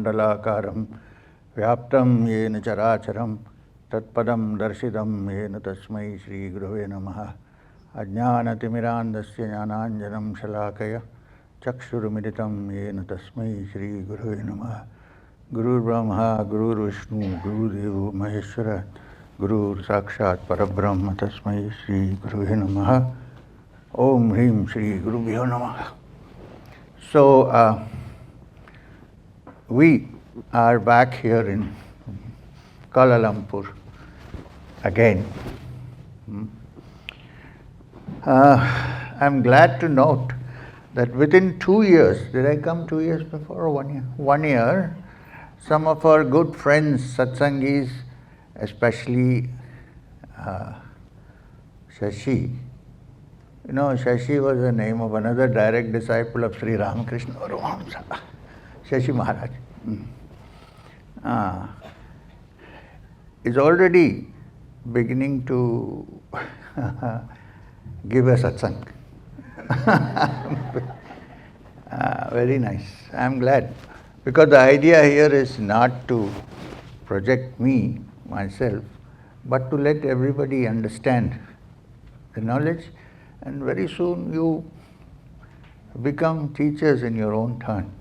Mandalakaram Vyaptam Yena Characharam Tatpadam Darshidam Yena Tasmai Shri Gurave Namaha Ajnanatimirandasya Jnananjanam Shalakaya Chakshurumiritam Yena Tasmai Shri Gurave Namaha Guru Brahma, Guru Vishnu, Guru Devo Maheshwara Guru Sakshat Parabrahma Tasmai Shri Gurave Namaha Om Hrim Shri Gurubhyo Namaha. So, we are back here in Kuala Lumpur again. I'm glad to note that within 2 years, did I come 2 years before or 1 year? 1 year, some of our good friends, satsangis, especially Shashi. You know, Shashi was the name of another direct disciple of Sri Ramakrishna Paramahamsa, Shashi Maharaj. Is already beginning to give a satsang. Very nice. I'm glad. Because the idea here is not to project me, myself, but to let everybody understand the knowledge, and very soon you become teachers in your own turn.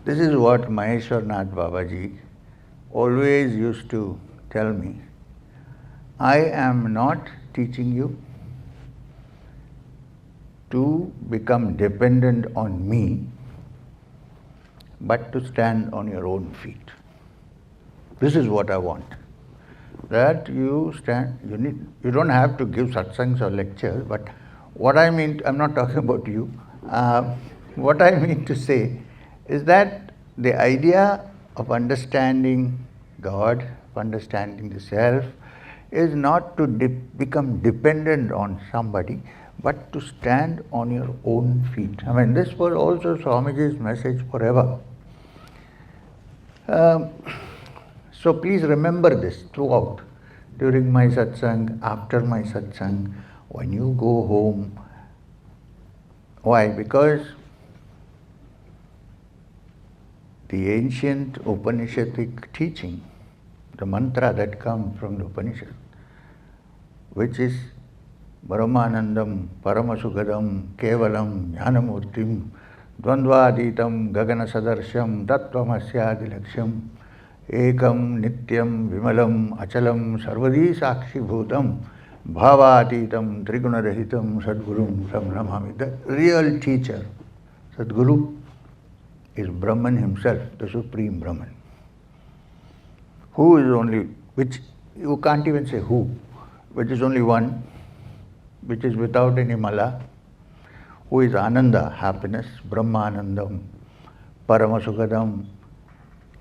This is what Maheshwarnath Babaji always used to tell me. I am not teaching you to become dependent on me, but to stand on your own feet. This is what I want. That you stand, you don't have to give satsangs or lectures, but what I mean, I'm not talking about you, what I mean to say is that the idea of understanding God, of understanding the self, is not to become dependent on somebody, but to stand on your own feet. I mean, this was also Swamiji's message forever. So please remember this throughout, during my satsang, after my satsang, when you go home. Why? Because the ancient Upanishadic teaching, the mantra that comes from the Upanishad, which is Brahmanandam, Paramasugadam, Kevalam, Jnanamurtim, Dvandvaditam, Gagana Sadarsham, Tattvamasyaadilaksham, Ekam Nityam Vimalam Achalam Sarvadi Sakshi Bhutam Bhavatitam Trigunarahitam Sadgurum Samramami. The real teacher, Sadguru, is Brahman himself, the Supreme Brahman. Who is only, which you can't even say who, which is only one, which is without any mala, who is Ananda, happiness, Brahmanandam, Paramasugadam,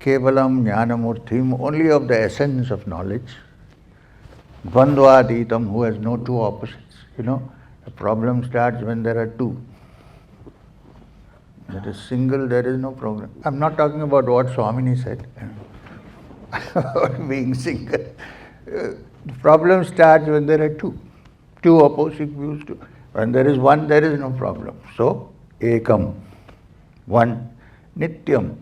Kevalam Jnanamurtim, only of the essence of knowledge. Dvandvaditam, who has no two opposites. You know, the problem starts when there are two. That is single, there is no problem. I'm not talking about what Swamini said, about being single. The problem starts when there are two opposing views. When there is one, there is no problem. So, ekam, one, nityam,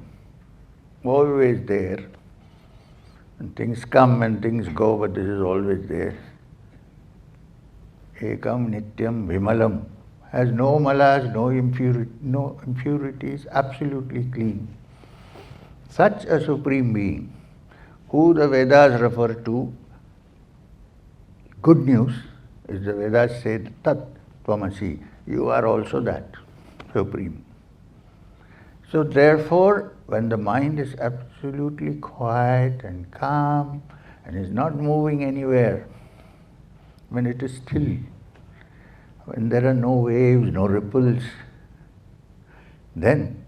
always there. And things come and things go, but this is always there. Ekam nityam vimalam, has no malas, no impurities, absolutely clean. Such a Supreme Being, who the Vedas refer to, good news is the Vedas say, Tat Tvamasi, you are also that Supreme. So therefore, when the mind is absolutely quiet and calm and is not moving anywhere, when it is still, when there are no waves, no ripples, then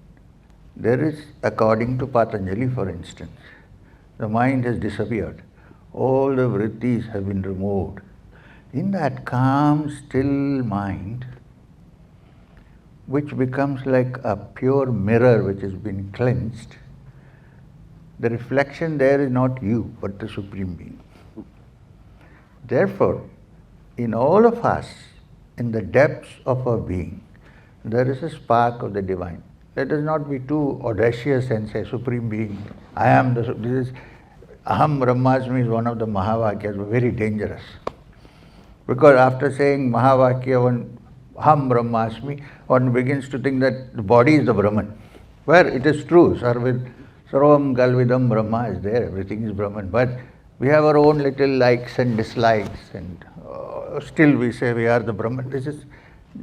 there is, according to Patanjali for instance, the mind has disappeared. All the vrittis have been removed. In that calm, still mind, which becomes like a pure mirror which has been cleansed, the reflection there is not you, but the Supreme Being. Therefore, in all of us, in the depths of our being, there is a spark of the divine. Let us not be too audacious and say Supreme Being, I am the, this is, Aham Brahmasmi is one of the Mahavakyas, very dangerous. Because after saying Mahavakya, Aham Brahmasmi, one begins to think that the body is the Brahman. Where it is true, Sarvam Kalvidam Brahma is there, everything is Brahman. But we have our own little likes and dislikes, and still we say we are the Brahman. This is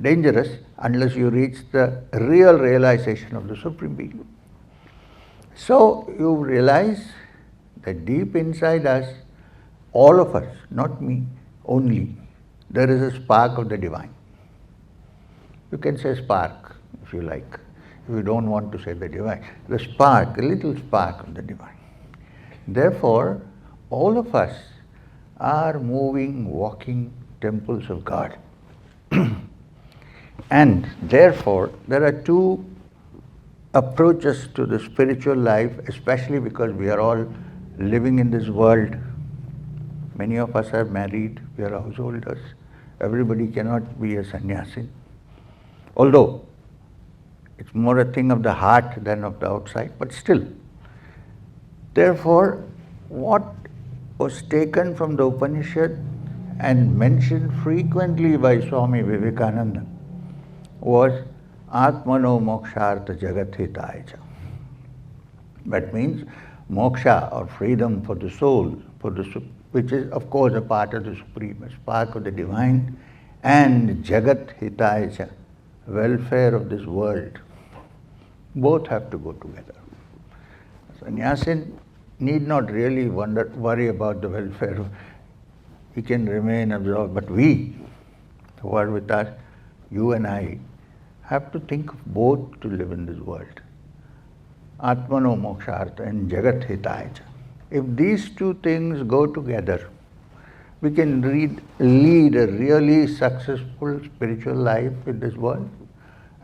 dangerous unless you reach the real realization of the Supreme Being. So you realize that deep inside us, all of us, not me only, there is a spark of the divine. You can say spark if you like, if you don't want to say the divine. The spark, a little spark of the divine. Therefore, all of us are moving, walking temples of God. And therefore, there are two approaches to the spiritual life, especially because we are all living in this world. Many of us are married, we are householders. Everybody cannot be a sannyasi. Although it's more a thing of the heart than of the outside, but still. Therefore, what was taken from the Upanishad and mentioned frequently by Swami Vivekananda was Atmano Mokshartha Jagat Hitaya Cha. That means moksha or freedom for the soul, which is of course a part of the Supreme, a spark of the divine, and Jagat Hitaya Cha, welfare of this world. Both have to go together. Sannyasin need not really worry about the welfare. He can remain absorbed, but we, who are with us, you and I, have to think of both to live in this world. Atmano Mokshartha and Jagat Hitaya Cha. If these two things go together, we can lead a really successful spiritual life in this world,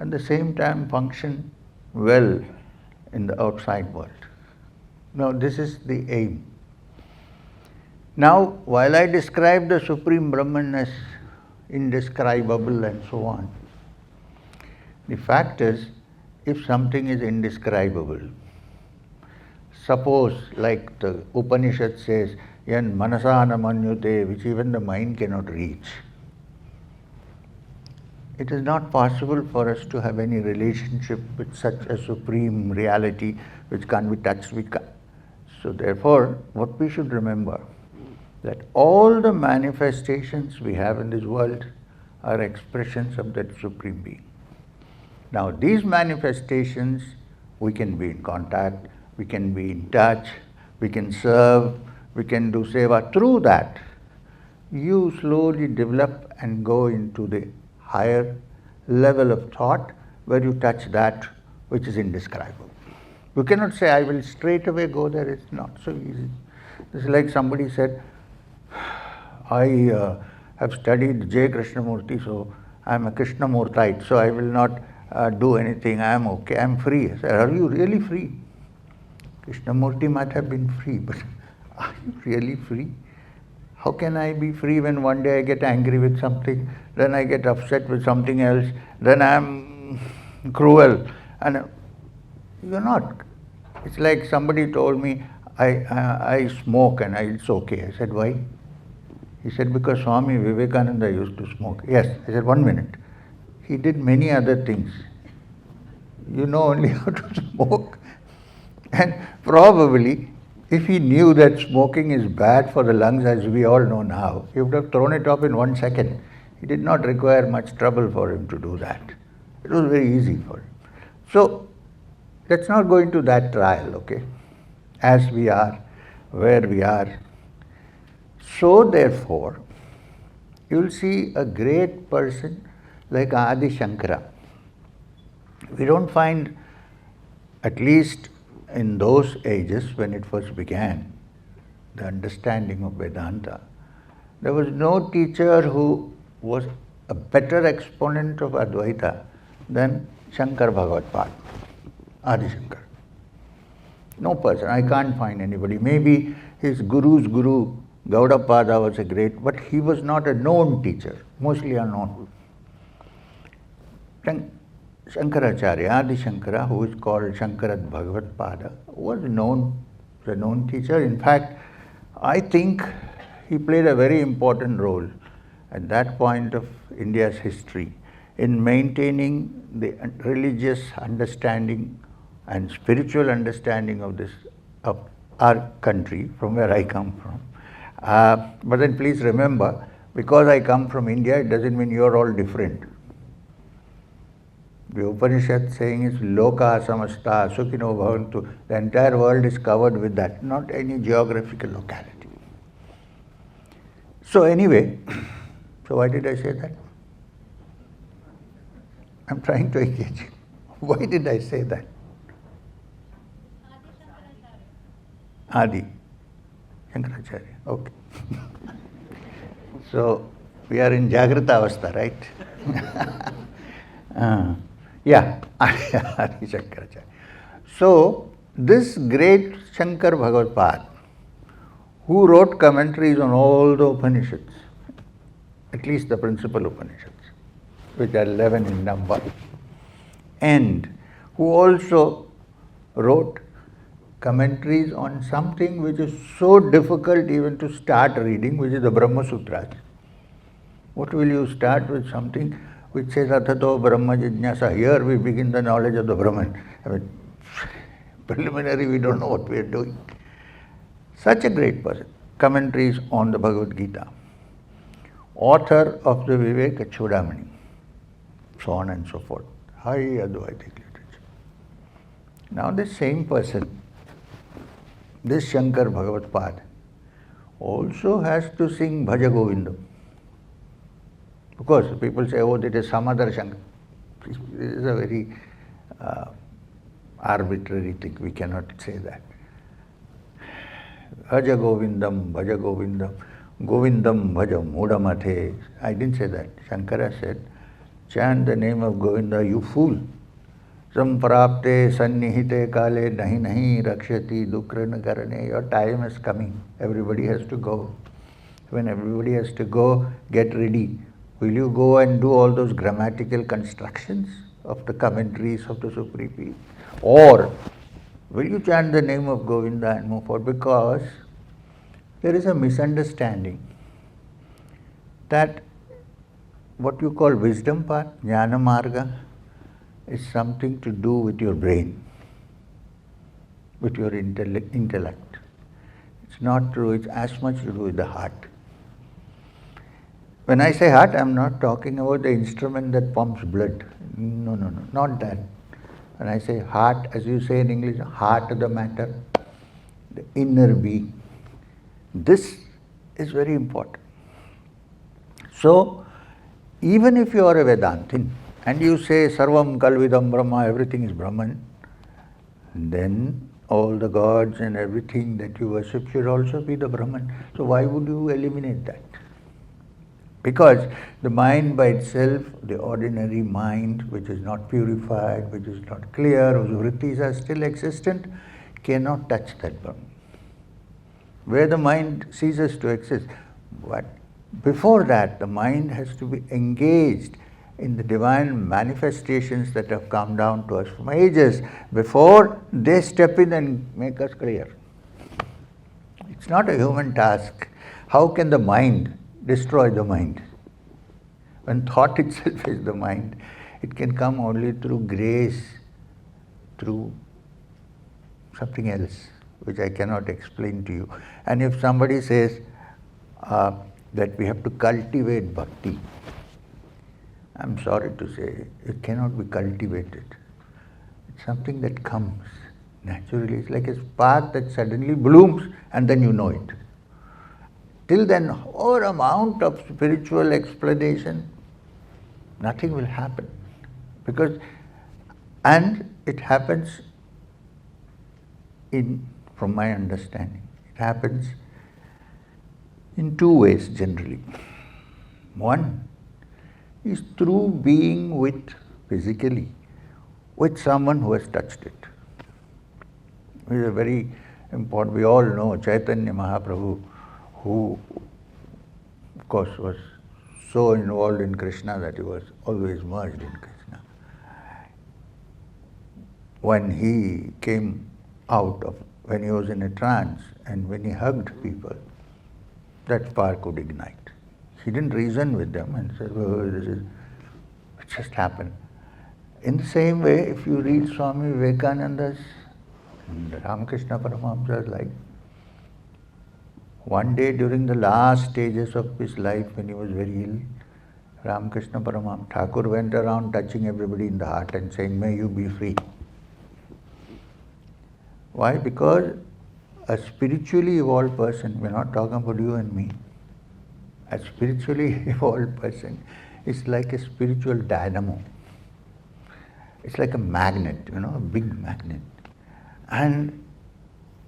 at the same time function well in the outside world. Now, this is the aim. Now, while I describe the Supreme Brahman as indescribable and so on, the fact is, if something is indescribable, suppose like the Upanishad says, yan manasana manyute, which even the mind cannot reach, it is not possible for us to have any relationship with such a supreme reality which can't be touched. So therefore, what we should remember, that all the manifestations we have in this world are expressions of that Supreme Being. Now these manifestations, we can be in contact, we can be in touch, we can serve, we can do seva. Through that, you slowly develop and go into the higher level of thought where you touch that which is indescribable. You cannot say, I will straight away go there. It's not so easy. It's like somebody said, I have studied J. Krishnamurti, so I am a Krishnamurtite, so I will not do anything. I am okay, I am free. I said, are you really free? Krishnamurti might have been free, but are you really free? How can I be free when one day I get angry with something, then I get upset with something else, then I am cruel, and you're not. It's like somebody told me, I smoke and it's okay. I said, why? He said, because Swami Vivekananda used to smoke. Yes. I said, 1 minute. He did many other things. You know only how to smoke. And probably, if he knew that smoking is bad for the lungs, as we all know now, he would have thrown it off in 1 second. It did not require much trouble for him to do that. It was very easy for him. So, let's not go into that trial, okay? As we are, where we are. So therefore, you will see a great person like Adi Shankara. We don't find, at least in those ages when it first began, the understanding of Vedanta, there was no teacher who was a better exponent of Advaita than Shankar Bhagavad Adi Shankar. No person, I can't find anybody. Maybe his guru's guru, Gaudapada, was a great, but he was not a known teacher, mostly unknown. Then Shankaracharya, Adi Shankara, who is called Shankarat Bhagavat Pada, was a known teacher. In fact, I think he played a very important role at that point of India's history in maintaining the religious understanding and spiritual understanding of our country, from where I come from. But then please remember, because I come from India, it doesn't mean you're all different. The Upanishad saying is Loka Samasta Sukhino Bhavantu. The entire world is covered with that, not any geographical locality. So anyway, so why did I say that? I'm trying to engage you. Why did I say that? Adi Shankaracharya. Okay. So we are in Jagrata Avastha, right? Yeah, Adi Shankaracharya. So this great Shankar Bhagavad, who wrote commentaries on all the Upanishads, at least the principal Upanishads, which are 11 in number, and who also wrote commentaries on something which is so difficult even to start reading, which is the Brahma Sutras. What will you start with something which says Atato Brahma Jijnasa? Here we begin the knowledge of the Brahman. I mean, preliminary we don't know what we are doing. Such a great person. Commentaries on the Bhagavad Gita. Author of the Viveka Chudamani. So on and so forth. High Advaitic literature. Now this same person, this Shankar Bhagavad Pad, also has to sing Bhaja Govindam. Because people say, oh, that is some other Shankar. This is a very arbitrary thing. We cannot say that. Bhaja Govindam, Bhaja Govindam, Govindam Bhaja Mudamathe. I didn't say that. Shankara said, chant the name of Govinda, you fool. Samprapte sannihite kale nahi nahi rakshati dukrana karane. Your time is coming. Everybody has to go. When everybody has to go, get ready. Will you go and do all those grammatical constructions of the commentaries of the Supreme Peace? Or will you chant the name of Govinda and move forward? Because there is a misunderstanding that what you call wisdom path, jnana marga, is something to do with your brain, with your intellect. It's not true. It's as much to do with the heart. When I say heart, I'm not talking about the instrument that pumps blood. No, not that. When I say heart, as you say in English, heart of the matter, the inner being. This is very important. So, even if you are a Vedantin and you say Sarvam Kalvidam Brahma, everything is Brahman, then all the gods and everything that you worship should also be the Brahman. So why would you eliminate that? Because the mind by itself, the ordinary mind, which is not purified, which is not clear, whose vrittis are still existent, cannot touch that Brahman. Where the mind ceases to exist. But before that, the mind has to be engaged in the divine manifestations that have come down to us from ages before they step in and make us clear. It's not a human task. How can the mind destroy the mind? When thought itself is the mind, it can come only through grace, through something else, which I cannot explain to you. And if somebody says that we have to cultivate bhakti, I'm sorry to say, it cannot be cultivated. It's something that comes naturally. It's like a spark that suddenly blooms and then you know it. Till then, our amount of spiritual explanation, nothing will happen. And it happens from my understanding, it happens in two ways generally. One is through being physically with someone who has touched it. It is a very important, we all know Chaitanya Mahaprabhu, who of course was so involved in Krishna that he was always merged in Krishna. when he came out of, when he was in a trance and when he hugged people, that spark would ignite. He didn't reason with them and say, oh, it just happened. In the same way, if you read Swami Vivekananda's and Ramakrishna Paramahamsa's life, one day during the last stages of his life when he was very ill, Ramakrishna Paramahamsa Thakur went around touching everybody in the heart and saying, may you be free. Why? Because a spiritually evolved person, we're not talking about you and me, a spiritually evolved person is like a spiritual dynamo. It's like a magnet, a big magnet. And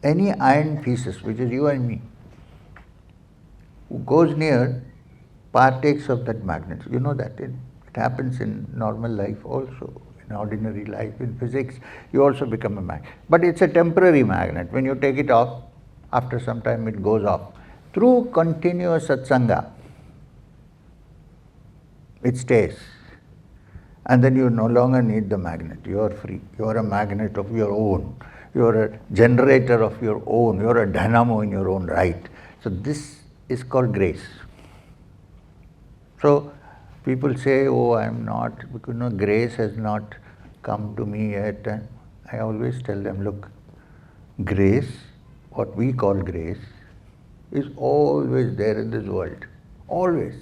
any iron pieces, which is you and me, who goes near, partakes of that magnet. You know that it happens in normal life also, in ordinary life, in physics, you also become a magnet. But it's a temporary magnet. When you take it off, after some time it goes off. Through continuous satsanga, it stays. And then you no longer need the magnet. You are free. You are a magnet of your own. You are a generator of your own. You are a dynamo in your own right. So this is called grace. So people say, oh, I am not, because grace has not come to me yet. And I always tell them, look, grace, what we call grace, is always there in this world. Always.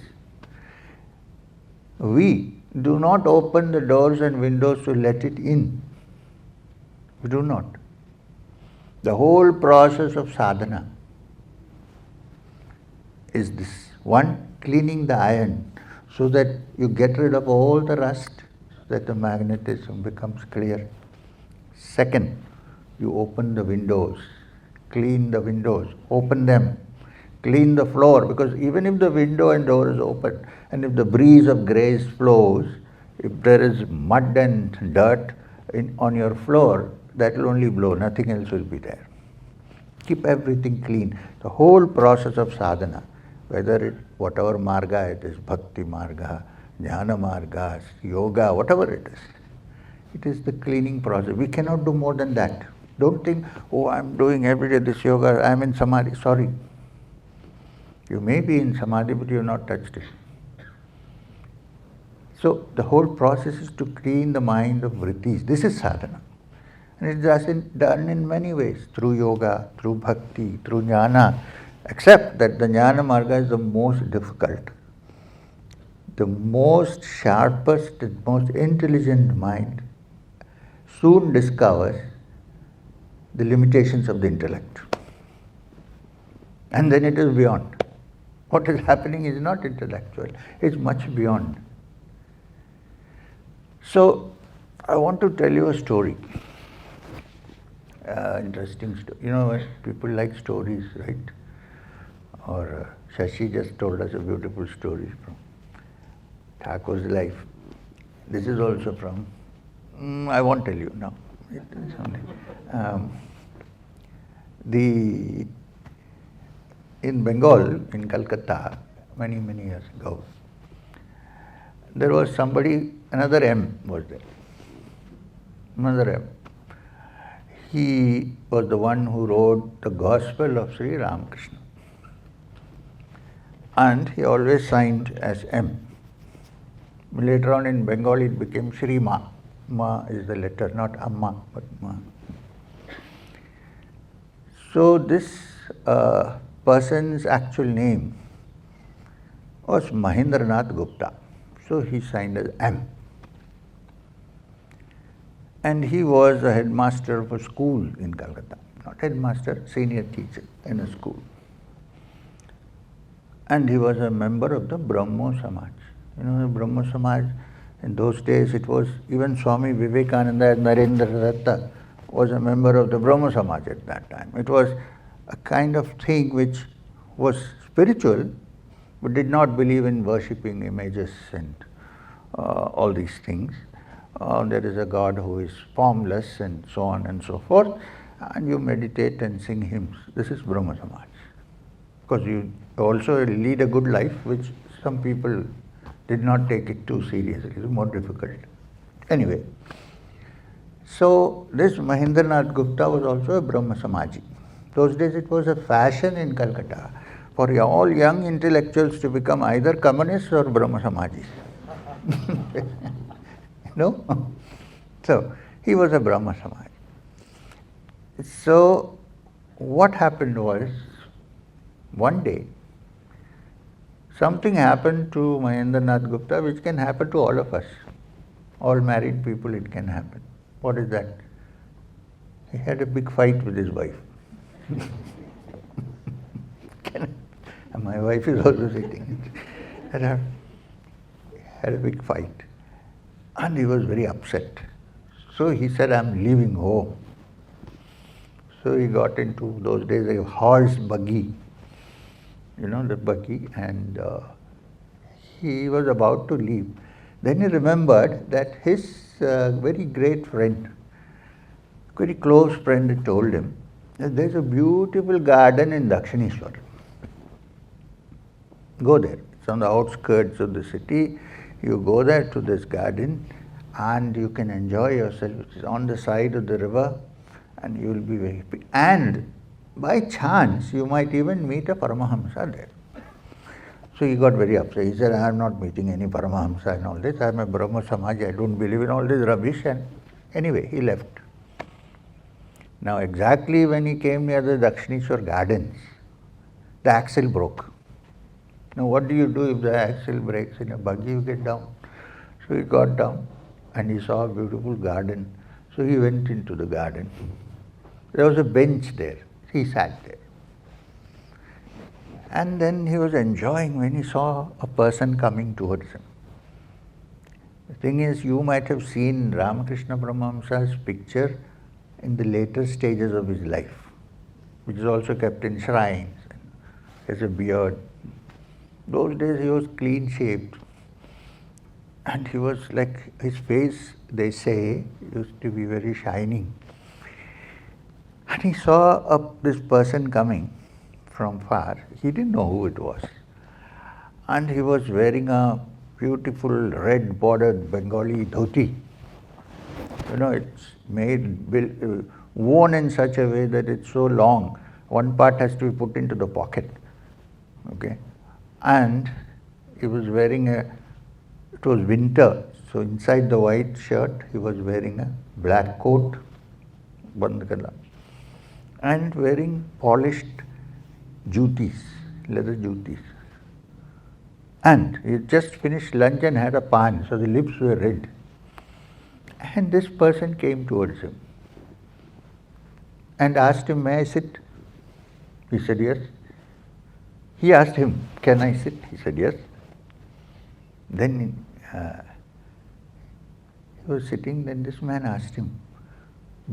We do not open the doors and windows to let it in. We do not. The whole process of sadhana is this. One, cleaning the iron so that you get rid of all the rust, so that the magnetism becomes clear. Second, you open the windows, clean the windows, open them, clean the floor, because even if the window and door is open, and if the breeze of grace flows, if there is mud and dirt on your floor, that will only blow, nothing else will be there. Keep everything clean. The whole process of sadhana, whatever marga it is, bhakti marga, jnana marga, yoga, whatever it is the cleaning process. We cannot do more than that. Don't think, oh, I'm doing every day this yoga, I'm in samadhi. Sorry. You may be in samadhi, but you have not touched it. So the whole process is to clean the mind of vrittis. This is sadhana. And it is done in many ways, through yoga, through bhakti, through jnana, except that the jnana marga is the most difficult. The most sharpest, the most intelligent mind soon discovers the limitations of the intellect. And then it is beyond. What is happening is not intellectual, it's much beyond. So, I want to tell you a story. Interesting story. People like stories, right? Or Shashi just told us a beautiful story from Thakur's life. This is also from, I won't tell you now. In Bengal, in Calcutta, many, many years ago, there was somebody, another M was there. Another M. He was the one who wrote the Gospel of Sri Ramakrishna. And he always signed as M. Later on in Bengal it became Shri Ma. Ma is the letter, not Amma, but Ma. So this person's actual name was Mahendranath Gupta. So he signed as M. And he was a headmaster of a school in Calcutta. Not headmaster, senior teacher in a school. And he was a member of the Brahmo Samaj. The Brahmo Samaj, in those days it was, even Swami Vivekananda and Narendra Datta was a member of the Brahmo Samaj at that time. It was a kind of thing which was spiritual, but did not believe in worshipping images and all these things. There is a God who is formless and so on and so forth, and you meditate and sing hymns. This is Brahma Samaj. Because you also lead a good life, which some people did not take it too seriously. It is more difficult. Anyway, So this Mahendranath Gupta was also a Brahma Samaji. Those days it was a fashion in Calcutta for all young intellectuals to become either communists or Brahma Samajis. No? So he was a Brahma Samaj. So what happened was, one day, something happened to Mahendranath Gupta which can happen to all of us. All married people, it can happen. What is that? He had a big fight with his wife. And my wife is also sitting. Had a big fight. And he was very upset. So he said, I'm leaving home. So he got into, those days, a horse buggy. You know, the buggy. And he was about to leave. Then he remembered that his very great friend, very close friend, had told him that there's a beautiful garden in Dakshineshwar. Go there. It's on the outskirts of the city. You go there to this garden and you can enjoy yourself. It's on the side of the river and you will be very happy. And by chance, you might even meet a Paramahamsa there. So he got very upset. He said, I am not meeting any Paramahamsa and all this. I am a Brahma Samaji. I don't believe in all this rubbish. And anyway, he left. Now exactly when he came near the Dakshineshwar gardens, the axle broke. Now what do you do if the axle breaks in a buggy? You get down. So he got down and he saw a beautiful garden. So he went into the garden. There was a bench there. He sat there. And then he was enjoying when he saw a person coming towards him. The thing is, you might have seen Ramakrishna Paramahamsa's picture in the later stages of his life, which is also kept in shrines. He has a beard. Those days he was clean shaved. And he was like, his face, they say, used to be very shining. And he saw this person coming from far. He didn't know who it was. And he was wearing a beautiful red bordered Bengali dhoti. You know, it's worn in such a way that it's so long. One part has to be put into the pocket. Okay? And he was wearing it was winter, so inside the white shirt, he was wearing a black coat, and wearing polished jutis, leather jutis. And he had just finished lunch and had a pan, so the lips were red. And this person came towards him and asked him, may I sit? He said, yes. He asked him, can I sit? He said, yes. Then he was sitting, then this man asked him,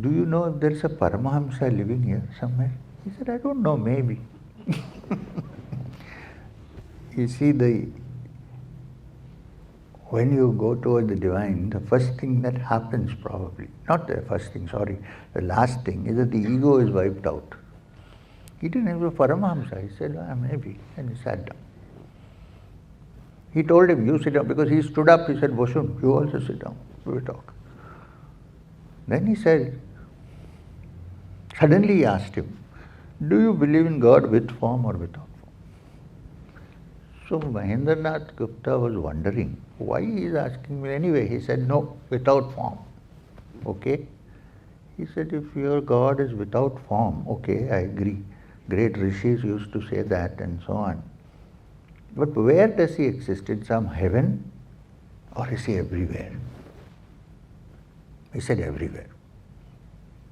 do you know if there is a Paramahamsa living here somewhere? He said, I don't know, maybe. You see, when you go toward the divine, the first thing that happens probably, not the first thing, sorry, the last thing is that the ego is wiped out. He didn't have a Paramahamsa. He said, maybe. And he sat down. He told him, you sit down, because he stood up. He said, Boshun, you also sit down. We will talk. Then he said, suddenly he asked him, do you believe in God with form or without form? So Mahendranath Gupta was wondering, why he is asking me? Anyway, he said, no, without form. Okay? He said, if your God is without form, okay, I agree. Great rishis used to say that and so on. But where does he exist? In some heaven? Or is he everywhere? He said, everywhere.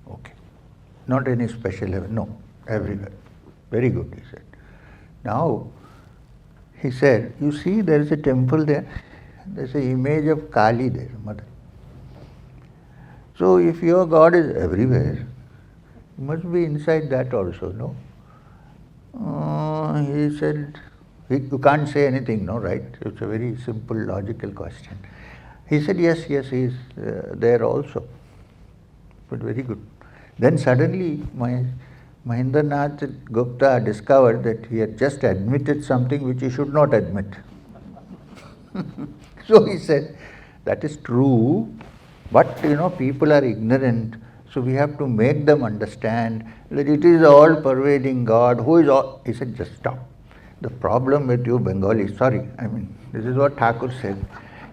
Okay. Not any special heaven, no, everywhere. Very good, he said. Now, he said, you see there is a temple there. There's an image of Kali there, Mother. So if your God is everywhere, you must be inside that also, no? He said, you can't say anything, no, right? It's a very simple, logical question. He said, yes, he is there also. But very good. Then suddenly, Mahendranath Gupta discovered that he had just admitted something which he should not admit. So he said, that is true, But people are ignorant, so we have to make them understand that it is all pervading God who is all. He said, just stop. The problem with you Bengali, sorry, this is what Thakur said,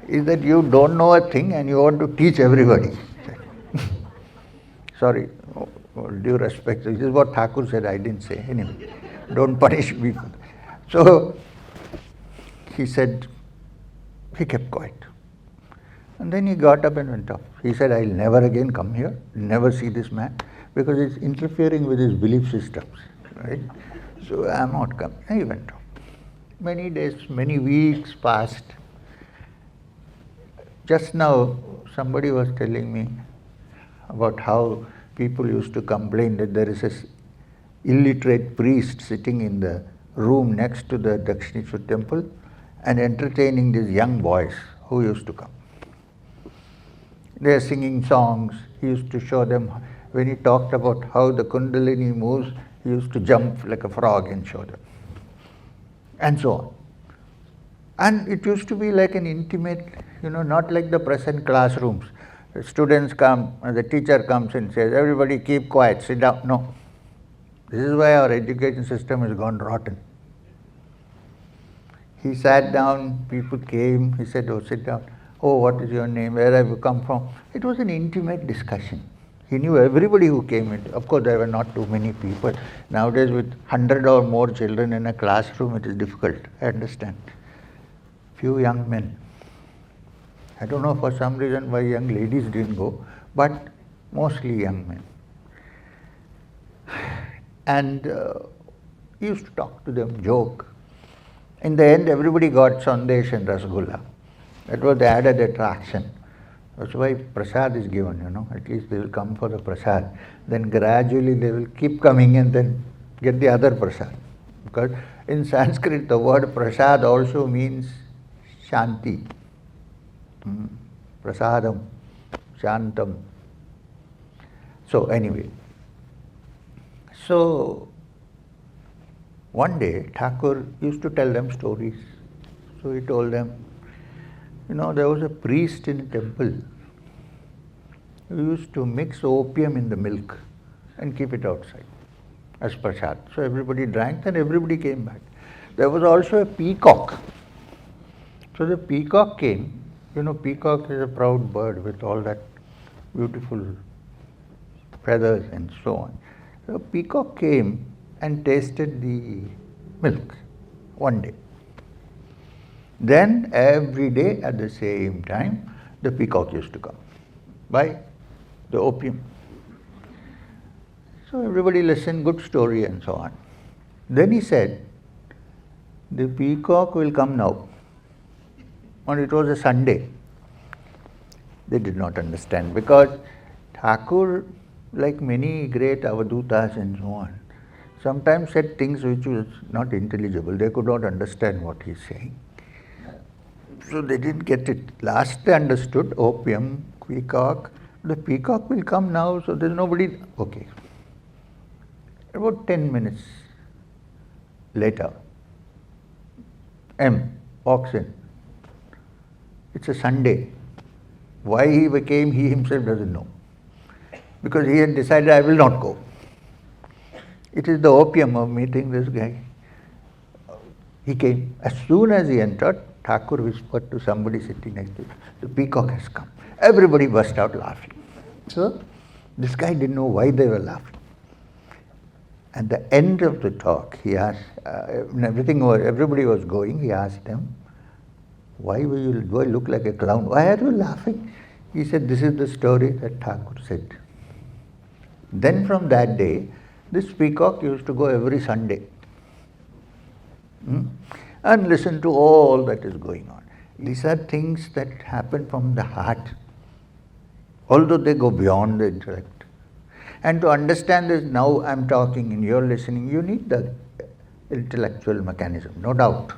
is that you don't know a thing and you want to teach everybody. Sorry, all due respect, this is what Thakur said, I didn't say. Anyway, don't punish me for that. So, he said, he kept quiet. And then he got up and went off. He said, I'll never again come here, never see this man, because it's interfering with his belief systems, right? So I'm not coming. And he went off. Many days, many weeks passed. Just now, somebody was telling me about how people used to complain that there is an illiterate priest sitting in the room next to the Dakshineshwar temple and entertaining these young boys who used to come. They are singing songs. He used to show them, when he talked about how the Kundalini moves, he used to jump like a frog and show them. And so on. And it used to be like an intimate, not like the present classrooms. The students come, and the teacher comes and says, everybody keep quiet, sit down. No. This is why our education system has gone rotten. He sat down, people came, he said, oh, sit down. Oh, what is your name? Where have you come from? It was an intimate discussion. He knew everybody who came in. Of course, there were not too many people. Nowadays, with 100 or more children in a classroom, it is difficult. I understand. Few young men. I don't know for some reason why young ladies didn't go, but mostly young men. And he used to talk to them, joke. In the end, everybody got sandesh and rasgulla. That was the added attraction. That's why prasad is given, at least they will come for the prasad. Then gradually they will keep coming and then get the other prasad. Because in Sanskrit the word prasad also means shanti. Prasadam, shantam. So anyway, so one day Thakur used to tell them stories. So he told them, there was a priest in a temple who used to mix opium in the milk and keep it outside as prasad. So everybody drank and everybody came back. There was also a peacock. So the peacock came. Peacock is a proud bird with all that beautiful feathers and so on. So peacock came and tasted the milk one day. Then every day at the same time, the peacock used to come. By the opium. So everybody listened, good story and so on. Then he said, the peacock will come now. And it was a Sunday. They did not understand because Thakur, like many great avadutas and so on, sometimes said things which was not intelligible. They could not understand what he is saying. So they didn't get it. Last they understood, opium, peacock. The peacock will come now, so there's nobody. Okay. About 10 minutes later, M walks in. It's a Sunday. Why he came, he himself doesn't know. Because he had decided, I will not go. It is the opium of meeting this guy. He came. As soon as he entered, Thakur whispered to somebody sitting next to him, the peacock has come. Everybody burst out laughing. So, this guy didn't know why they were laughing. At the end of the talk, he asked, everybody was going, he asked them, why do I look like a clown? Why are you laughing? He said, this is the story that Thakur said. Then from that day, this peacock used to go every Sunday. And listen to all that is going on. These are things that happen from the heart, although they go beyond the intellect. And to understand this, now I'm talking and you're listening, you need the intellectual mechanism, no doubt,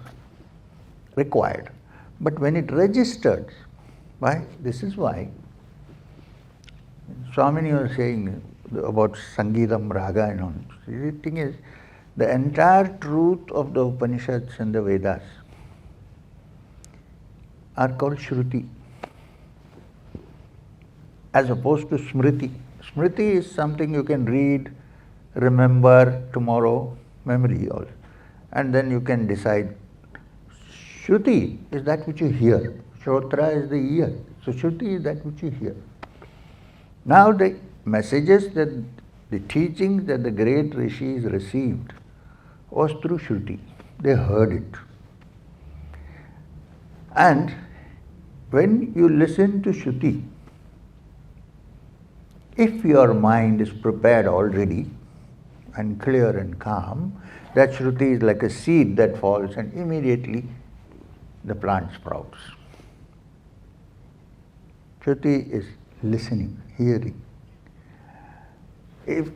required. But when it registers, why? This is why Swamini was saying about Sangeetam, Raga and all. The thing is, the entire truth of the Upanishads and the Vedas are called Shruti. as opposed to Smriti. Smriti is something you can read, remember tomorrow, memory also. And then you can decide. Shruti is that which you hear. Shrotra is the ear. So Shruti is that which you hear. Now the messages that the teachings that the great rishis received was through Shruti. They heard it. And when you listen to Shruti, if your mind is prepared already and clear and calm, that Shruti is like a seed that falls and immediately the plant sprouts. Shruti is listening, hearing. If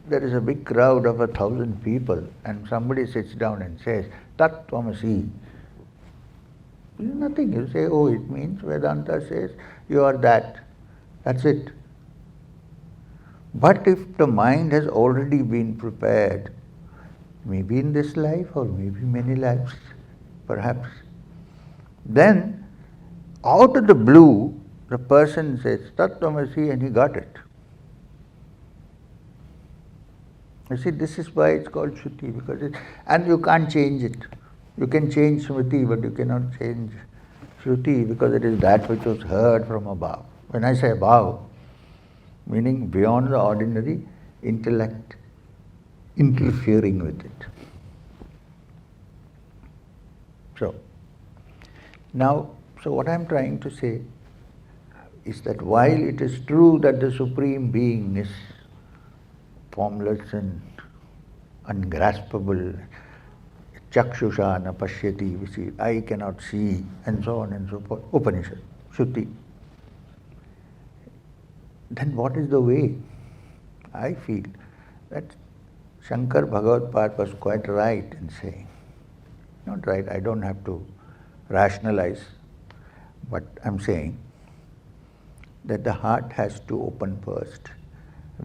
there is a big crowd of 1,000 people and somebody sits down and says, Tat Tvamasi, nothing. You say, oh, it means Vedanta says you are that. That's it. But if the mind has already been prepared, maybe in this life or maybe many lives, perhaps, then out of the blue, the person says, Tat Tvamasi, and he got it. You see, this is why it's called Shruti, because and you can't change it. You can change Smriti, but you cannot change Shruti, because it is that which was heard from above. When I say above, meaning beyond the ordinary intellect interfering with it. So what I'm trying to say is that while it is true that the Supreme Being is formless and ungraspable, Chakshusha na pashyati, we see, I cannot see, and so on and so forth, Upanishad, Shruti. Then what is the way? I feel that Shankar Bhagavad was quite right in saying, not right, I don't have to rationalize, but I'm saying that the heart has to open first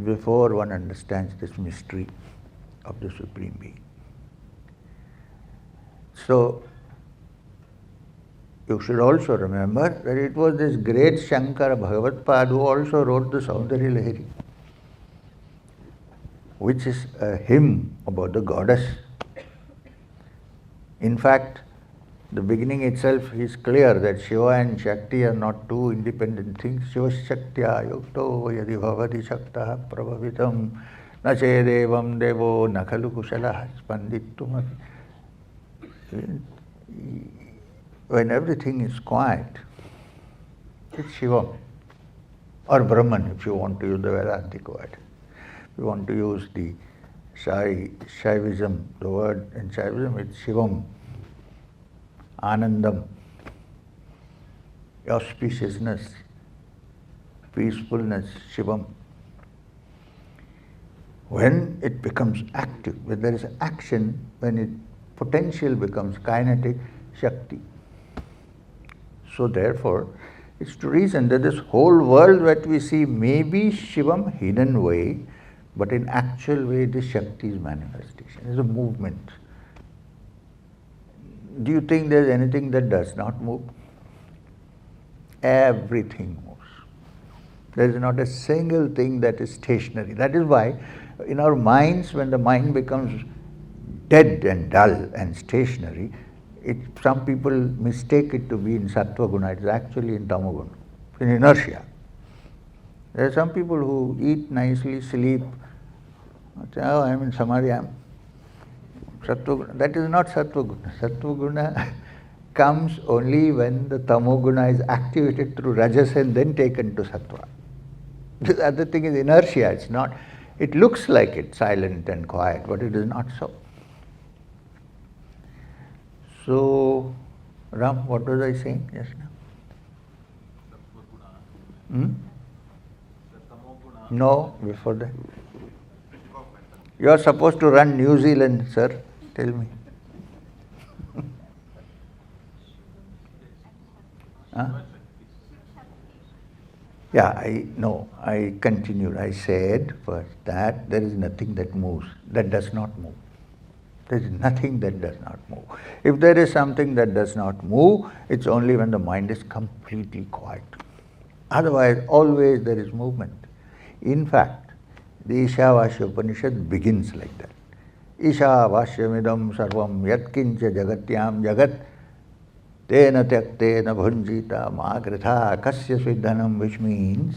before one understands this mystery of the Supreme Being. So, you should also remember that it was this great Shankara Bhagavad who also wrote the Saundarya Lahari, which is a hymn about the goddess. In fact, the beginning itself is clear that Shiva and Shakti are not two independent things. Shiva Shaktya yukto yadi bhavati shaktaha prabhavitam nache devam devo nakhalu kushalah spandittum. When everything is quiet, it's Shiva or Brahman, if you want to use the Vedantic word. If you want to use the Shaivism, the word in Shaivism, it's Shivam, Anandam, auspiciousness, peacefulness, Shivam. When it becomes active, when there is action, when it potential becomes kinetic, Shakti. So therefore, it's to reason that this whole world that we see may be Shivam hidden way, but in actual way it is Shakti's manifestation, it's a movement. Do you think there's anything that does not move? Everything moves. There is not a single thing that is stationary. That is why in our minds, when the mind becomes dead and dull and stationary, some people mistake it to be in Sattva Guna. It's actually in Tamo Guna, in inertia. There are some people who eat nicely, sleep, say, oh, I'm in Samadhi, I'm Sattva Guna. That is not Sattva Guna. Sattva Guna comes only when the Tamo Guna is activated through Rajas and then taken to Sattva. The other thing is inertia. It's not, it looks like it's silent and quiet, but it is not so. So, Ram, what was I saying just now? No, before that. You are supposed to run New Zealand, sir. Tell me. Huh? Yeah, I continued. I said first that there is nothing that moves, that does not move. There is nothing that does not move. If there is something that does not move, it's only when the mind is completely quiet. Otherwise, always there is movement. In fact, the Ishavasya Upanishad begins like that. Ishavashyamidam sarvam yatkincha jagatyam jagat tena tyaktena bhunjita magritha kasya svidhanam, which means,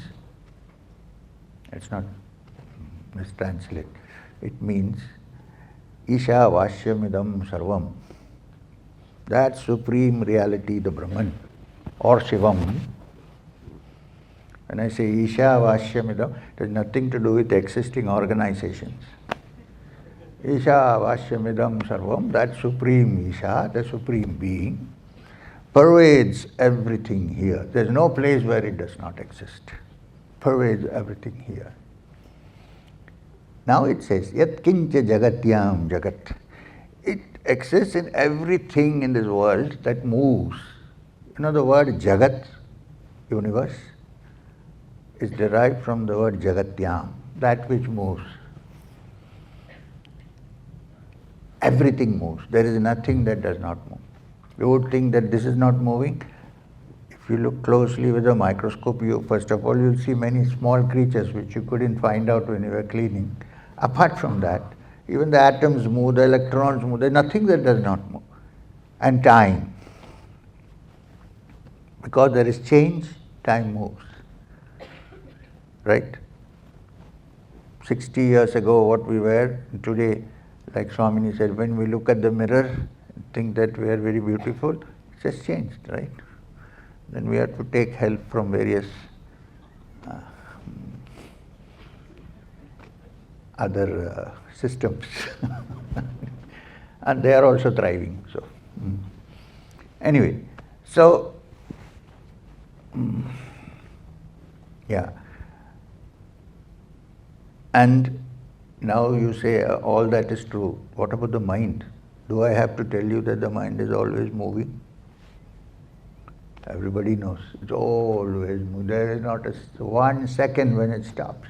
it's not mistranslate, it means Ishavashyamidam sarvam, that supreme reality, the Brahman or Shivam. When I say Ishavashyamidam, it has nothing to do with existing organizations. Ishavashyamidam sarvam, that supreme Isha, the supreme being, pervades everything here. There is no place where it does not exist. Pervades everything here. Now it says, Yat kincha jagatyam jagat. It exists in everything in this world that moves. You know the word jagat, universe, is derived from the word jagatyam, that which moves. Everything moves. There is nothing that does not move. You would think that this is not moving. If you look closely with a microscope, first of all, you'll see many small creatures which you couldn't find out when you were cleaning. Apart from that, even the atoms move, the electrons move, there's nothing that does not move. And time. Because there is change, time moves. Right? 60 years ago, what we were, today, like Swamini said, when we look at the mirror, think that we are very beautiful, it's just changed, right? Then we have to take help from various other systems. And they are also thriving. So, anyway, so, yeah. And now you say all that is true. What about the mind? Do I have to tell you that the mind is always moving? Everybody knows. It's always moving. There is not 1 second when it stops.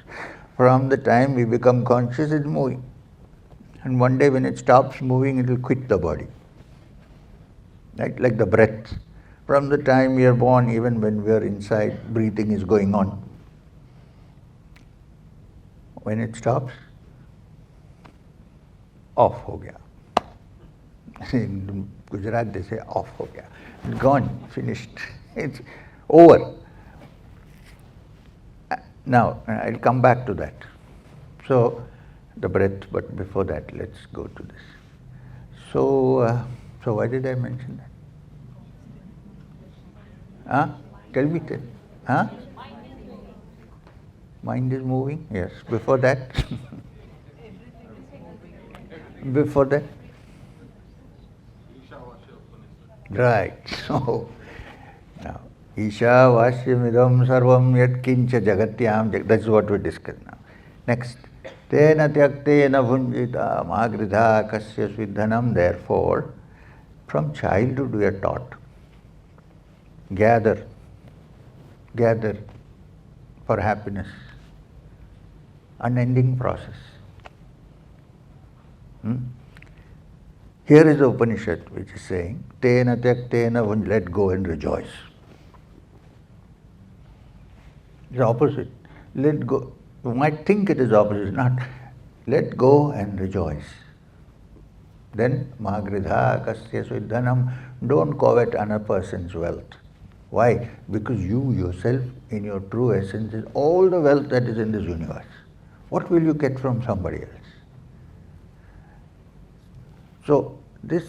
From the time we become conscious, it's moving. And one day when it stops moving, it will quit the body. Right? Like the breath. From the time we are born, even when we are inside, breathing is going on. When it stops, off ho gaya. In Gujarat they say off ho gaya. It's gone, finished. It's over. Now, I'll come back to that. So, the breath, but before that, let's go to this. So why did I mention that? Huh? Tell me. Huh? Mind is moving? Yes. Before that? Before that? Right. So, now, Ishavashyamidam sarvam yat kincha jagatyam, that's what we discuss now. Next. Tena tyaktena bhunjita magridha kasya svidhanam. Therefore, from childhood we are taught, gather for happiness. Unending process. Here is the Upanishad which is saying, Tena tyaktena, let go and rejoice. It's opposite. Let go. You might think it is opposite, it's not. Let go and rejoice. Then, magridha kasya svidhanam, don't covet another person's wealth. Why? Because you yourself, in your true essence, is all the wealth that is in this universe. What will you get from somebody else? So, this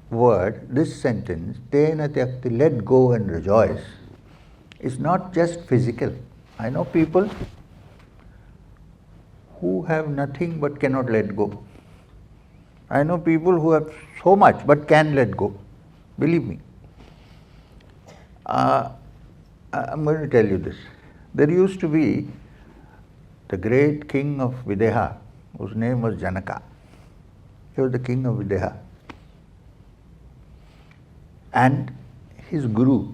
word, this sentence, tena tyakti, let go and rejoice, is not just physical. I know people who have nothing but cannot let go. I know people who have so much but can let go. Believe me. I'm going to tell you this. There used to be the great king of Videha, whose name was Janaka. He was the king of Videha. And his guru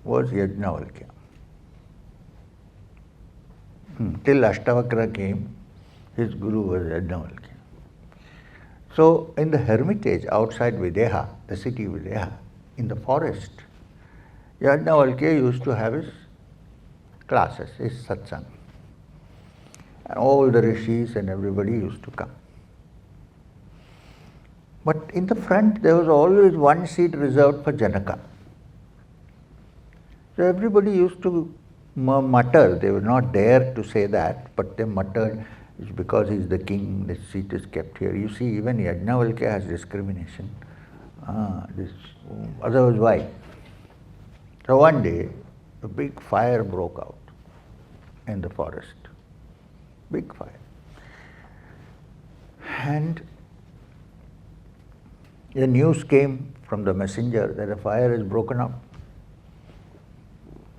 was Yajnavalkya. Till Ashtavakra came, his guru was Yajnavalkya. So, in the hermitage outside Videha, the city Videha, in the forest, Yajnavalkya used to have his classes, is satsang. And all the rishis and everybody used to come. But in the front there was always one seat reserved for Janaka. So everybody used to mutter, they were not dare to say that, but they muttered, it's because he's the king, this seat is kept here. You see, even Yajnavalkya has discrimination. Otherwise why? So one day, a big fire broke out in the forest. Big fire. And the news came from the messenger that a fire is broken out.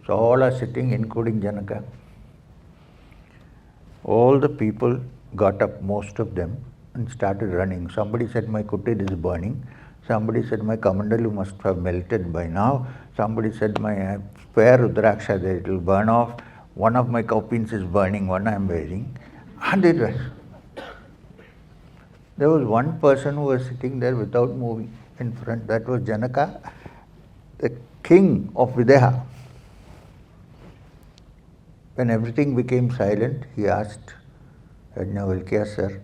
So all are sitting, including Janaka. All the people got up, most of them, and started running. Somebody said, my kutir is burning. Somebody said, my kamandalu must have melted by now. Somebody said, my spare rudraksha, it will burn off. One of my kaupins is burning, one I am wearing. And it was. There was one person who was sitting there without moving in front. That was Janaka, the king of Videha. When everything became silent, he asked Yajnavalkya, sir,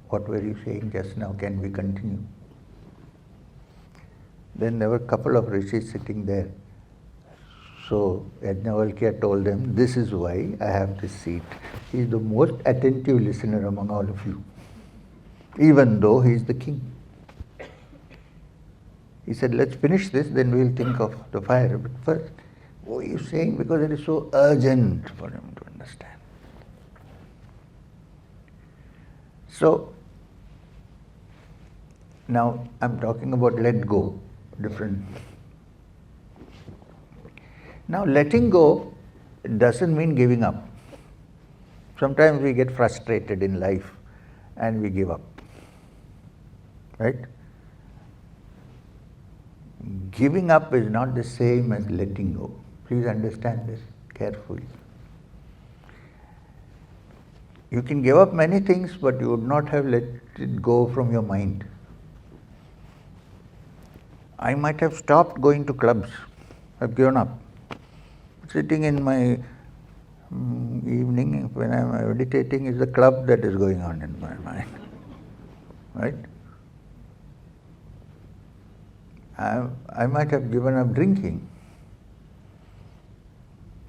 what were you saying just now? Can we continue? Then there were a couple of rishis sitting there. So Yajnavalkya told them, this is why I have this seat. He is the most attentive listener among all of you, even though he is the king. He said, let's finish this, then we will think of the fire. But first, what are you saying? Because it is so urgent for him to understand. So, now I'm talking about let go, different. Now letting go doesn't mean giving up. Sometimes we get frustrated in life and we give up. Right? Giving up is not the same as letting go. Please understand this carefully. You can give up many things, but you would not have let it go from your mind. I might have stopped going to clubs. I've given up. Sitting in my evening when I'm meditating is the club that is going on in my mind. Right? I might have given up drinking.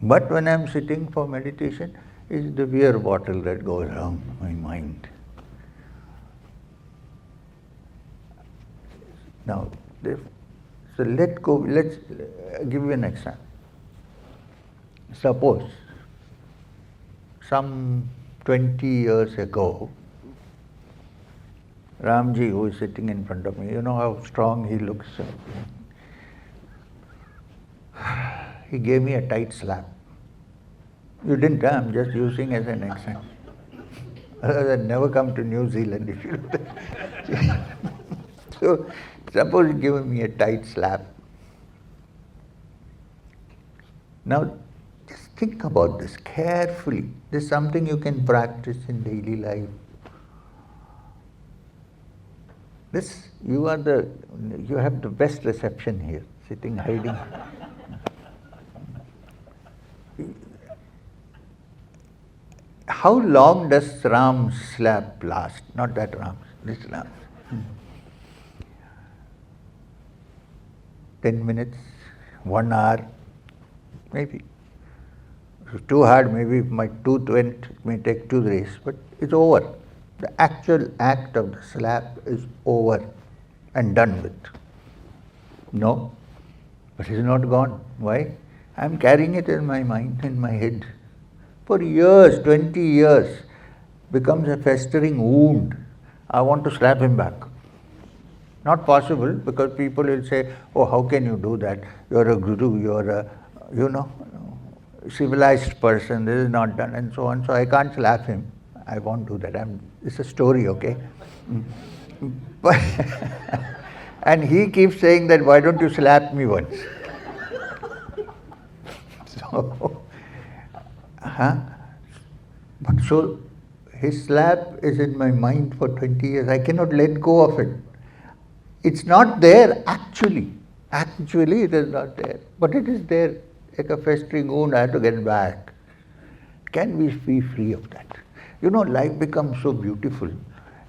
But when I'm sitting for meditation, it's the beer bottle that goes around my mind. Now, so let go, let's give you an example. Suppose some 20 years ago, Ramji, who is sitting in front of me, you know how strong he looks. He gave me a tight slap. You didn't, I'm just using as an example. Otherwise, I'd never come to New Zealand if you do that. So, suppose he gave me a tight slap. Now, just think about this carefully. This is something you can practice in daily life. You have the best reception here, sitting, hiding. How long does Ram's slap last? Not that Ram's, this Ram's. 10 minutes, 1 hour, maybe. If it's too hard, maybe if my tooth went, it may take 2 days, but it's over. The actual act of the slap is over and done with. No, but it's not gone. Why? I'm carrying it in my mind, in my head. For years, 20 years, becomes a festering wound. I want to slap him back. Not possible, because people will say, oh, how can you do that? You're a guru, you're a, civilized person, this is not done, and so on. So I can't slap him. I won't do that. It's a story, okay? But and he keeps saying that, why don't you slap me once? But so his slap is in my mind for 20 years. I cannot let go of it. It's not there actually. Actually it is not there. But it is there like a festering wound. I have to get it back. Can we be free of that? You know, life becomes so beautiful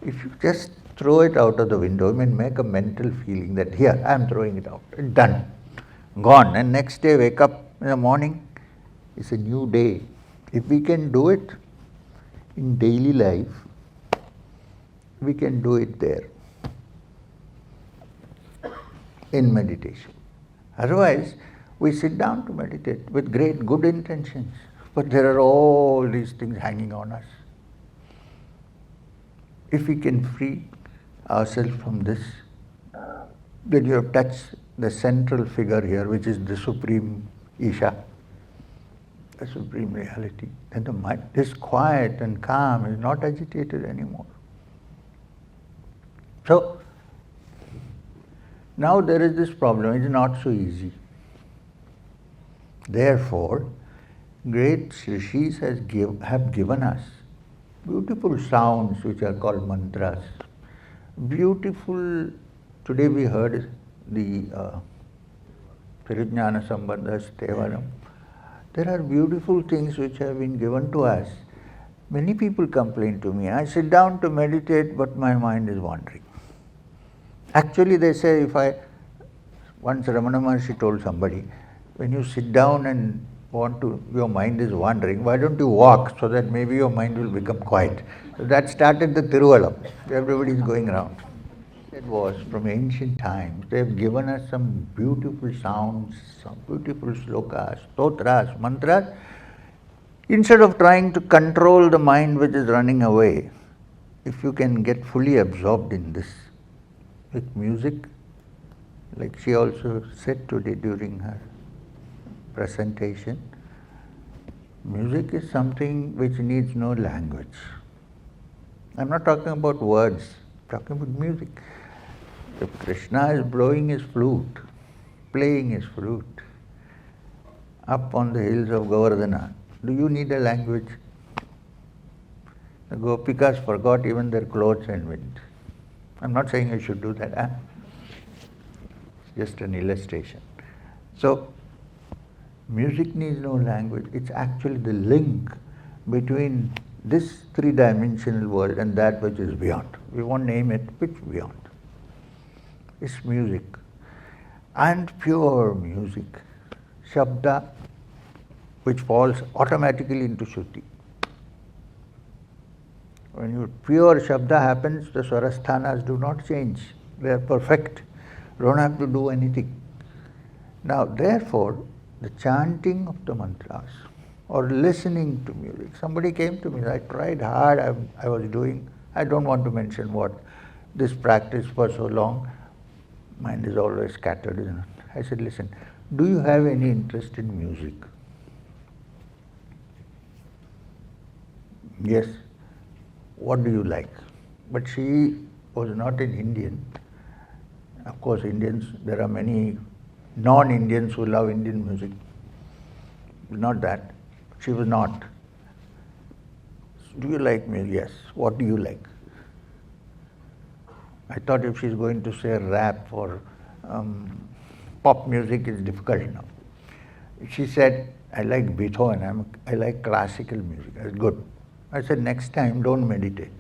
if you just throw it out of the window. I mean, make a mental feeling that here, I am throwing it out. Done. Gone. And next day, wake up in the morning, it's a new day. If we can do it in daily life, we can do it there in meditation. Otherwise, we sit down to meditate with great good intentions, but there are all these things hanging on us. If we can free ourselves from this, then you have touched the central figure here, which is the Supreme Isha, the Supreme Reality. Then the mind is quiet and calm, is not agitated anymore. So, now there is this problem, it's not so easy. Therefore, great rishis have given us beautiful sounds which are called mantras. Beautiful, today we heard the Tirijnana Sambandha Stevaram. There are beautiful things which have been given to us. Many people complain to me, I sit down to meditate but my mind is wandering. Actually they say, once Ramana Maharshi told somebody, when you sit down and your mind is wandering, why don't you walk so that maybe your mind will become quiet? So that started the Tiruvalam. Everybody is going around. It was from ancient times. They have given us some beautiful sounds, some beautiful slokas, stotras, mantras. Instead of trying to control the mind which is running away, if you can get fully absorbed in this, with music, like she also said today during her presentation, music is something which needs no language. I'm not talking about words, I'm talking about music. If Krishna is blowing his flute, playing his flute, up on the hills of Govardhana, do you need a language? The Gopikas forgot even their clothes and went. I'm not saying you should do that. It's just an illustration. So, music needs no language. It's actually the link between this three-dimensional world and that which is beyond. We won't name it, which beyond. It's music. And pure music. Shabda, which falls automatically into Shruti. When pure Shabda happens, the Swarasthanas do not change. They are perfect. You don't have to do anything. Now, therefore, the chanting of the mantras or listening to music. Somebody came to me, I tried hard, I was doing, I don't want to mention what, this practice for so long, mind is always scattered, isn't it? I said, listen, do you have any interest in music? Yes. What do you like? But she was not an Indian. Of course, Indians, there are many non-Indians who love Indian music. Not that. She was not. Do you like music? Yes. What do you like? I thought if she's going to say rap or pop music, it's difficult now. She said, I like Beethoven, I like classical music. I said, good. I said, next time, don't meditate.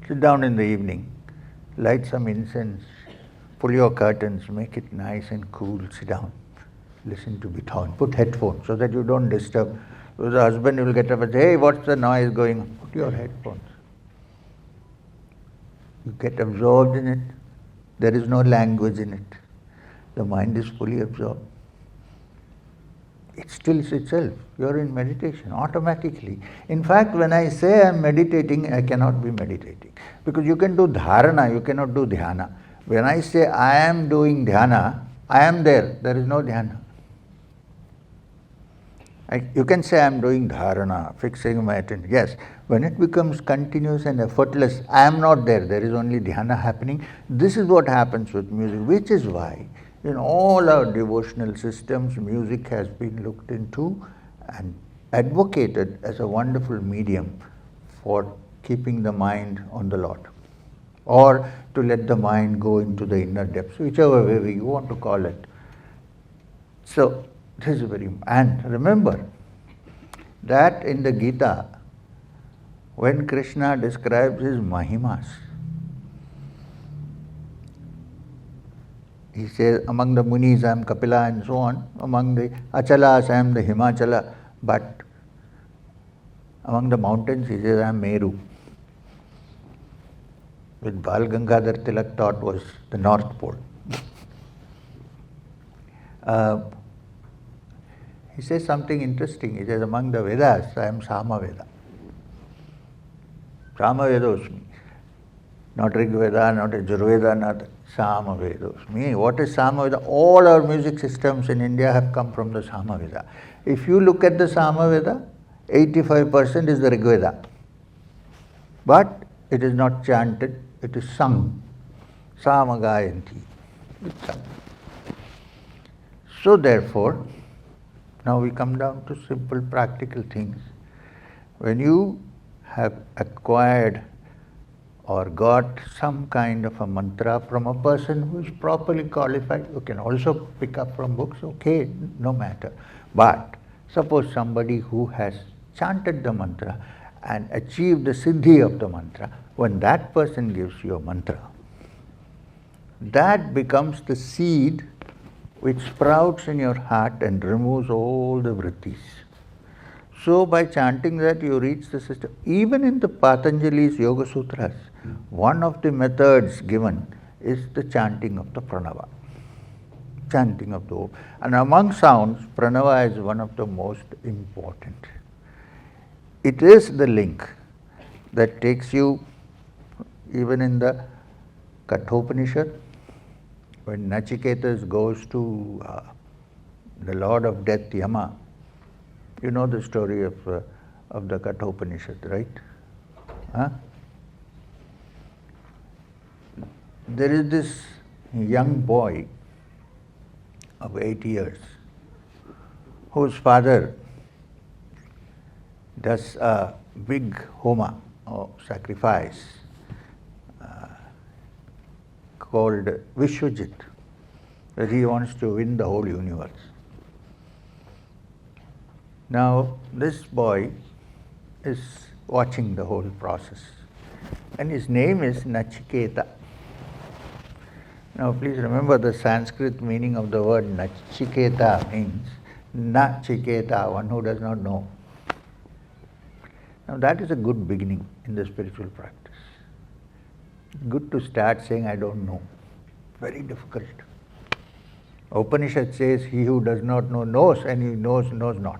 Sit down in the evening, light some incense, pull your curtains, make it nice and cool, sit down, listen to Beethoven, put headphones so that you don't disturb. Because the husband will get up and say, hey, what's the noise going on? Put your headphones. You get absorbed in it. There is no language in it. The mind is fully absorbed. It stills itself. You're in meditation automatically. In fact, when I say I'm meditating, I cannot be meditating. Because you can do dharana, you cannot do dhyana. When I say I am doing dhyana, I am there. There is no dhyana. You can say I am doing dharana, fixing my attention. Yes, when it becomes continuous and effortless, I am not there. There is only dhyana happening. This is what happens with music, which is why in all our devotional systems, music has been looked into and advocated as a wonderful medium for keeping the mind on the Lord, or to let the mind go into the inner depths, whichever way you want to call it. So, this is and remember, That in the Gita, when Krishna describes his Mahimas, he says, among the Munis I am Kapila and so on, among the Achalas I am the Himachala, but among the mountains he says I am Meru. Which Bal Gangadhar Tilak thought was the North Pole. He says something interesting. He says, among the Vedas, I am Samaveda. Samavedosmi. Not Rig Veda, not Yajurveda, not Samavedosmi. What is Samaveda? All our music systems in India have come from the Samaveda. If you look at the Samaveda, 85% is the Rig Veda. But it is not chanted, it is sung. Samagayanti. It's sung. So therefore, now we come down to simple practical things. When you have acquired or got some kind of a mantra from a person who is properly qualified, you can also pick up from books, okay, no matter. But suppose somebody who has chanted the mantra and achieved the siddhi of the mantra, when that person gives you a mantra, that becomes the seed which sprouts in your heart and removes all the vrittis. So by chanting that you reach the system. Even in the Patanjali's Yoga Sutras, one of the methods given is the chanting of the pranava. Chanting of the Om. And among sounds, pranava is one of the most important. It is the link that takes you, even in the Kathopanishad, when Nachiketa goes to the Lord of Death, Yama. You know the story of the Kathopanishad, right? Huh? There is this young boy of 8 years whose father does a big homa or sacrifice called Vishwajit, that he wants to win the whole universe. Now, this boy is watching the whole process, and his name is Nachiketa. Now, please remember the Sanskrit meaning of the word Nachiketa means Nachiketa, one who does not know. Now, that is a good beginning in the spiritual practice. Good to start saying, I don't know. Very difficult. Upanishad says, he who does not know knows, and he knows not.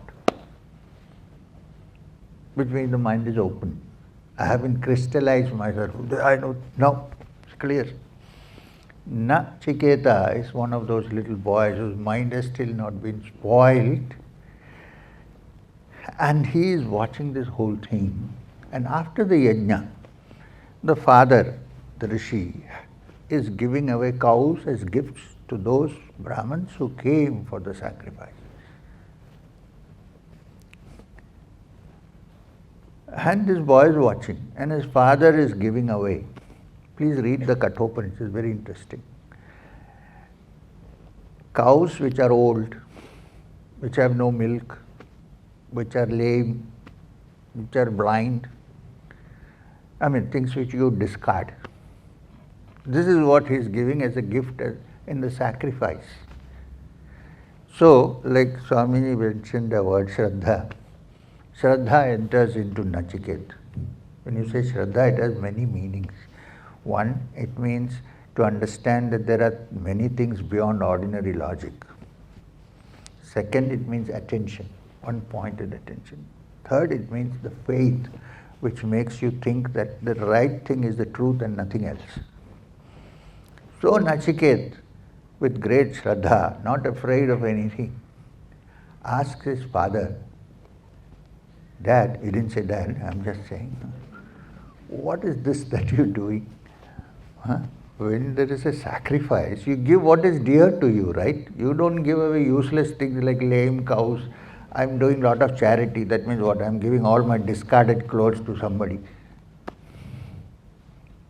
Which means the mind is open. I haven't crystallized myself. I know. No, it's clear. Nachiketa is one of those little boys whose mind has still not been spoiled. And he is watching this whole thing. And after the yajna, the father, the rishi, is giving away cows as gifts to those Brahmins who came for the sacrifice. And this boy is watching, and his father is giving away. Please read the Kathopanishad, it's very interesting. Cows which are old, which have no milk, which are lame, which are blind, things which you discard. This is what he is giving as a gift in the sacrifice. So, like Swamiji mentioned the word Shraddha. Shraddha enters into Nachiketa. When you say Shraddha, it has many meanings. One, it means to understand that there are many things beyond ordinary logic. Second, it means attention, one-pointed attention. Third, it means the faith, which makes you think that the right thing is the truth and nothing else. So Nachiketa, with great Shraddha, not afraid of anything, asks his father, Dad, he didn't say Dad, I'm just saying, what is this that you're doing? Huh? When there is a sacrifice, you give what is dear to you, right? You don't give away useless things like lame cows. I'm doing a lot of charity. That means what? I'm giving all my discarded clothes to somebody.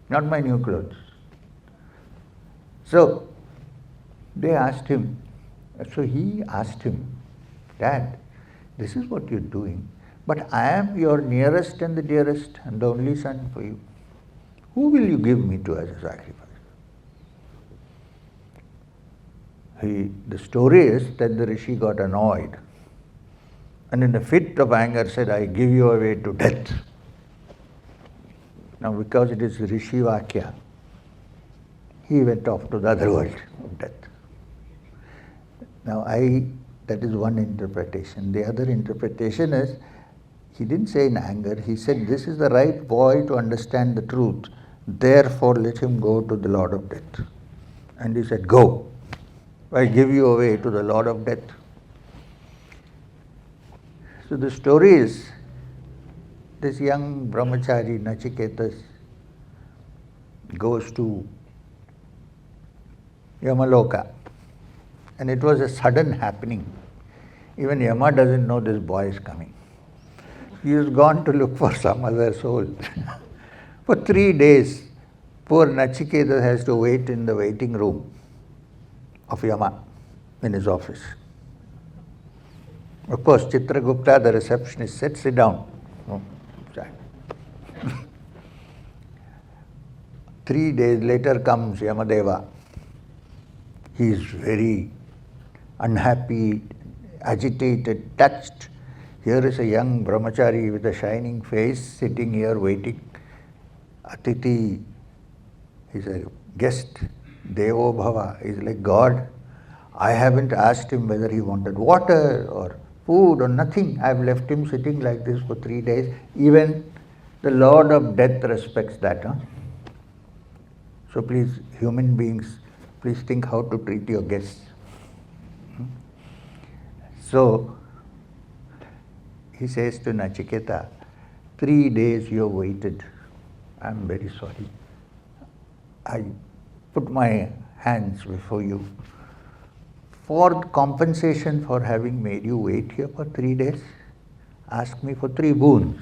Not my new clothes. So, he asked him, Dad, this is what you're doing. But I am your nearest and the dearest and the only son for you. Who will you give me to as a sacrifice? The story is that the rishi got annoyed and in a fit of anger said, I give you away to death. Now because it is Rishi Vakya, he went off to the other world of death. Now that is one interpretation. The other interpretation is, he didn't say in anger, he said, this is the right boy to understand the truth, therefore let him go to the Lord of Death. And he said, go, I give you away to the Lord of Death. So the story is, this young brahmachari Nachiketa goes to Yamaloka, and it was a sudden happening. Even Yama doesn't know this boy is coming. He has gone to look for some other soul. For 3 days, poor Nachiketa has to wait in the waiting room of Yama in his office. Of course, Chitragupta, the receptionist, said, sit down. No, 3 days later comes Yamadeva. He is very unhappy, agitated, touched. Here is a young brahmachari with a shining face sitting here waiting. Atiti, he's a guest. Devo Bhava, he's like God. I haven't asked him whether he wanted water or food or nothing. I've left him sitting like this for 3 days. Even the Lord of Death respects that. Huh? So please, human beings, please think how to treat your guests. So, he says to Nachiketa, 3 days you have waited. I'm very sorry. I put my hands before you. For compensation for having made you wait here for 3 days, ask me for 3 boons,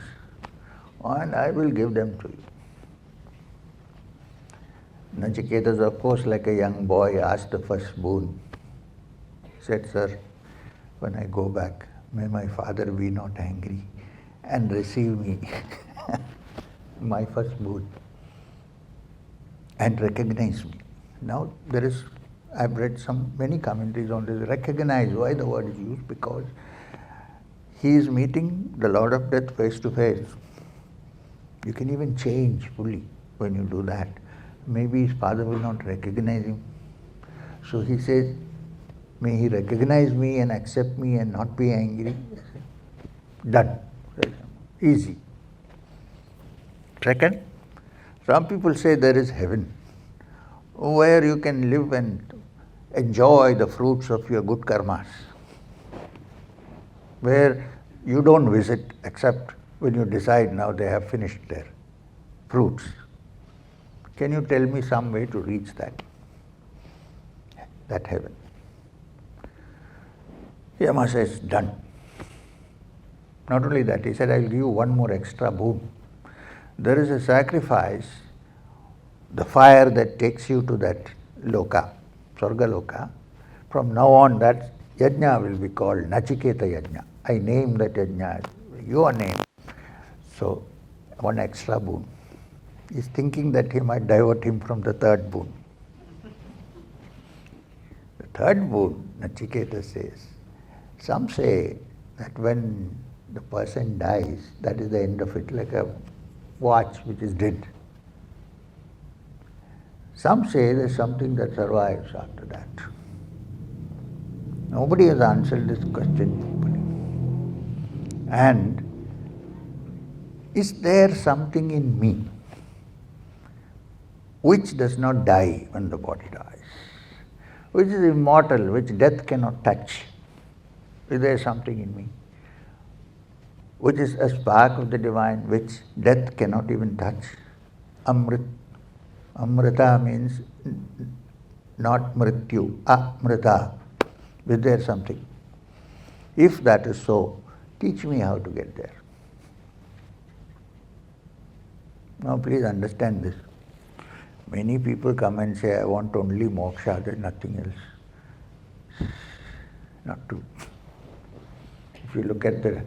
and I will give them to you. Nachiketa is, of course, like a young boy, asked the first boon. He said, sir, when I go back, may my father be not angry and receive me, my first boon, and recognize me. Now I've read many commentaries on this. Recognize, why the word is used? Because he is meeting the Lord of Death face to face. You can even change fully when you do that. Maybe his father will not recognize him. So he says, may he recognize me and accept me and not be angry. Done. Easy. Second, some people say there is heaven, where you can live and enjoy the fruits of your good karmas, where you don't visit except when you decide now they have finished their fruits. Can you tell me some way to reach that heaven? Yama says, done. Not only that, he said, I'll give you one more extra boon. There is a sacrifice, the fire that takes you to that loka, Sarga Loka. From now on, that yajna will be called Nachiketa yajna. I name that yajna, your name. So, one extra boon. He's thinking that he might divert him from the third boon. The third boon, Nachiketa says, some say that when the person dies, that is the end of it, like a watch which is dead. Some say there's something that survives after that. Nobody has answered this question properly. And is there something in me which does not die when the body dies, which is immortal, which death cannot touch? Is there something in me which is a spark of the divine, which death cannot even touch? Amrita means not mrityu, amrita. Is there something? If that is so, teach me how to get there. Now please understand this. Many people come and say, I want only moksha, there's nothing else. Not true. If you look at the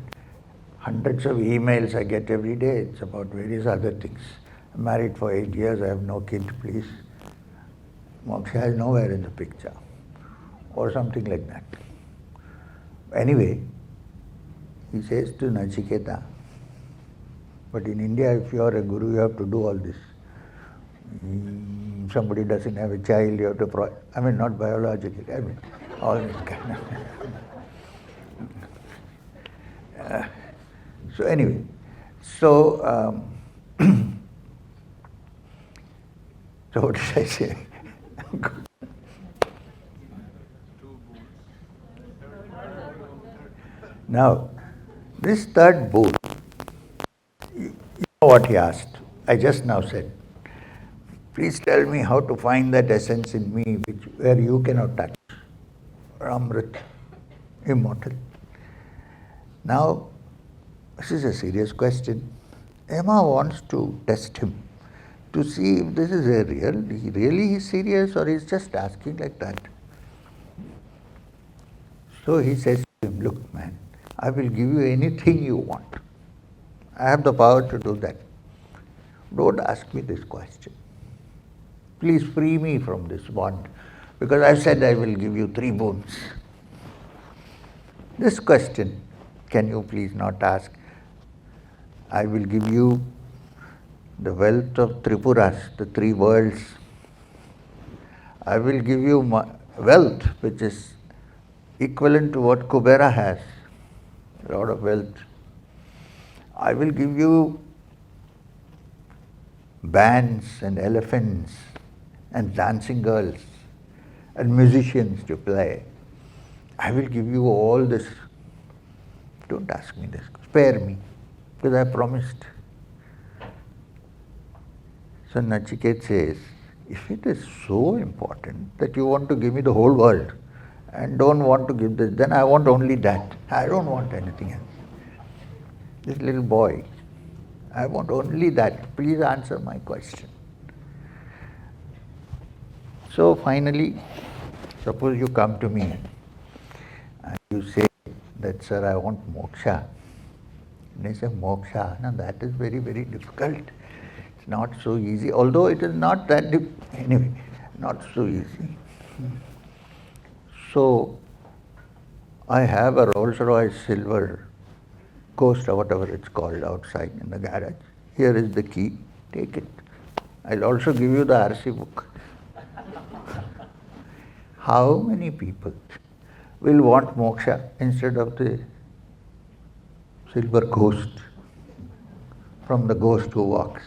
hundreds of emails I get every day. It's about various other things. I'm married for 8 years. I have no kid, please. Moksha is nowhere in the picture. Or something like that. Anyway, he says to Nachiketa, but in India, if you are a guru, you have to do all this. Somebody doesn't have a child, you have to not biologically, all this kind of. So anyway, so what did I say? Now, this third boon, you know what he asked? I just now said, please tell me how to find that essence in me where you cannot touch. Amrit, immortal. Now, this is a serious question. Emma wants to test him to see if this is he really is serious or he's just asking like that. So he says to him, look man, I will give you anything you want. I have the power to do that. Don't ask me this question. Please free me from this bond, because I said I will give you 3 boons. This question, can you please not ask? I will give you the wealth of Tripuras, the 3 worlds. I will give you wealth which is equivalent to what Kubera has, a lot of wealth. I will give you bands and elephants and dancing girls and musicians to play. I will give you all this. Don't ask me this. Spare me, because I promised. So Nachiketa says, if it is so important that you want to give me the whole world and don't want to give this, then I want only that. I don't want anything else. This little boy, I want only that. Please answer my question. So finally, suppose you come to me and you say that, sir, I want moksha. And I say, moksha, now that is very, very difficult. It's not so easy, although it is not that anyway, not so easy. So, I have a Rolls-Royce silver Ghost or whatever it's called outside in the garage. Here is the key, take it. I'll also give you the RC book. How many people will want moksha instead of the silver ghost from the ghost who walks?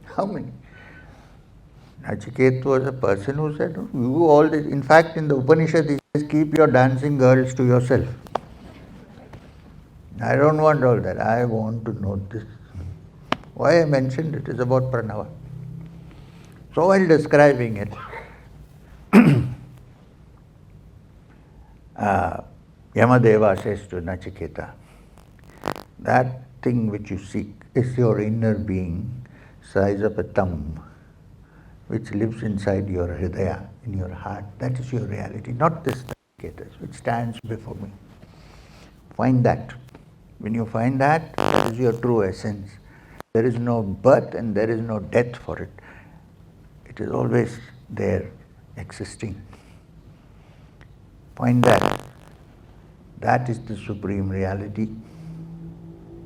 How many? Nachiketa was a person who said, you all this. In fact, in the Upanishad, he says, keep your dancing girls to yourself. I don't want all that. I want to know this. Why I mentioned it is about pranava. So while describing it, Yamadeva says to Nachiketa, that thing which you seek is your inner being, size of a thumb, which lives inside your hridaya, in your heart. That is your reality, not this Nachiketa, which stands before me. Find that. When you find that, that is your true essence. There is no birth and there is no death for it. It is always there, existing. Find that. That is the supreme reality.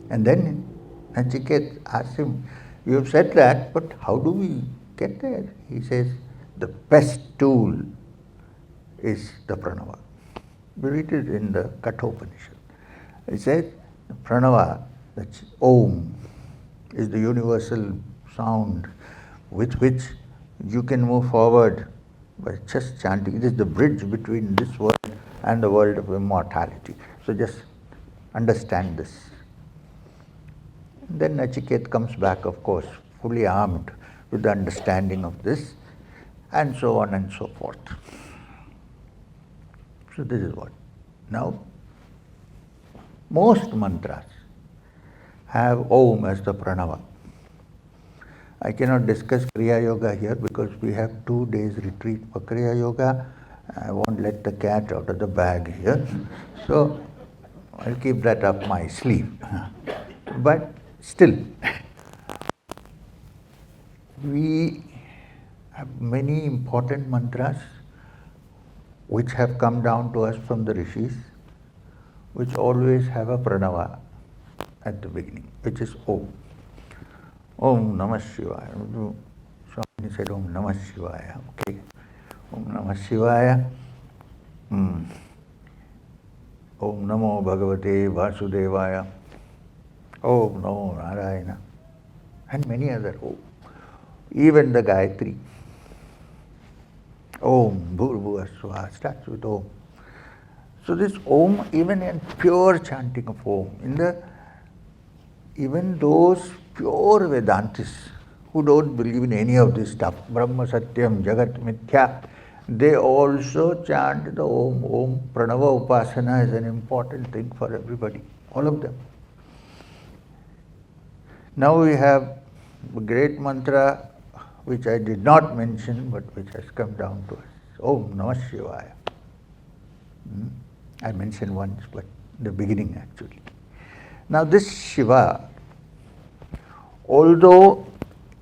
And then Nachiketa asks him, you have said that, but how do we get there? He says, the best tool is the pranava. We read it in the Kathopanishad. He says, pranava, that's Om, is the universal sound with which you can move forward by just chanting. It is the bridge between this world and the world of immortality. So just understand this. Then Nachiketa comes back, of course, fully armed with the understanding of this, and so on and so forth. So this is what. Now, most mantras have Om as the pranava. I cannot discuss Kriya Yoga here because we have 2 days retreat for Kriya Yoga. I won't let the cat out of the bag here. So, I'll keep that up my sleeve. But still, we have many important mantras which have come down to us from the rishis, which always have a pranava at the beginning, which is Om. Om Namah Shivaya. Swami said Om Namah Shivaya. Okay. Om Namah Shivaya. Om Namo Bhagavate Vasudevaya. Om Namo Narayana. And many other Om. Even the Gayatri. Om Bhurvuvah Swaha starts with Om. So this Om, even in pure chanting of Om, even those pure Vedantists who don't believe in any of this stuff, Brahma Satyam, Jagat Mithya, they also chant the Om. Om Pranava Upasana is an important thing for everybody, all of them. Now we have a great mantra which I did not mention but which has come down to us. Om Namah Shivaya. I mentioned once, but the beginning actually. Now this Shiva, although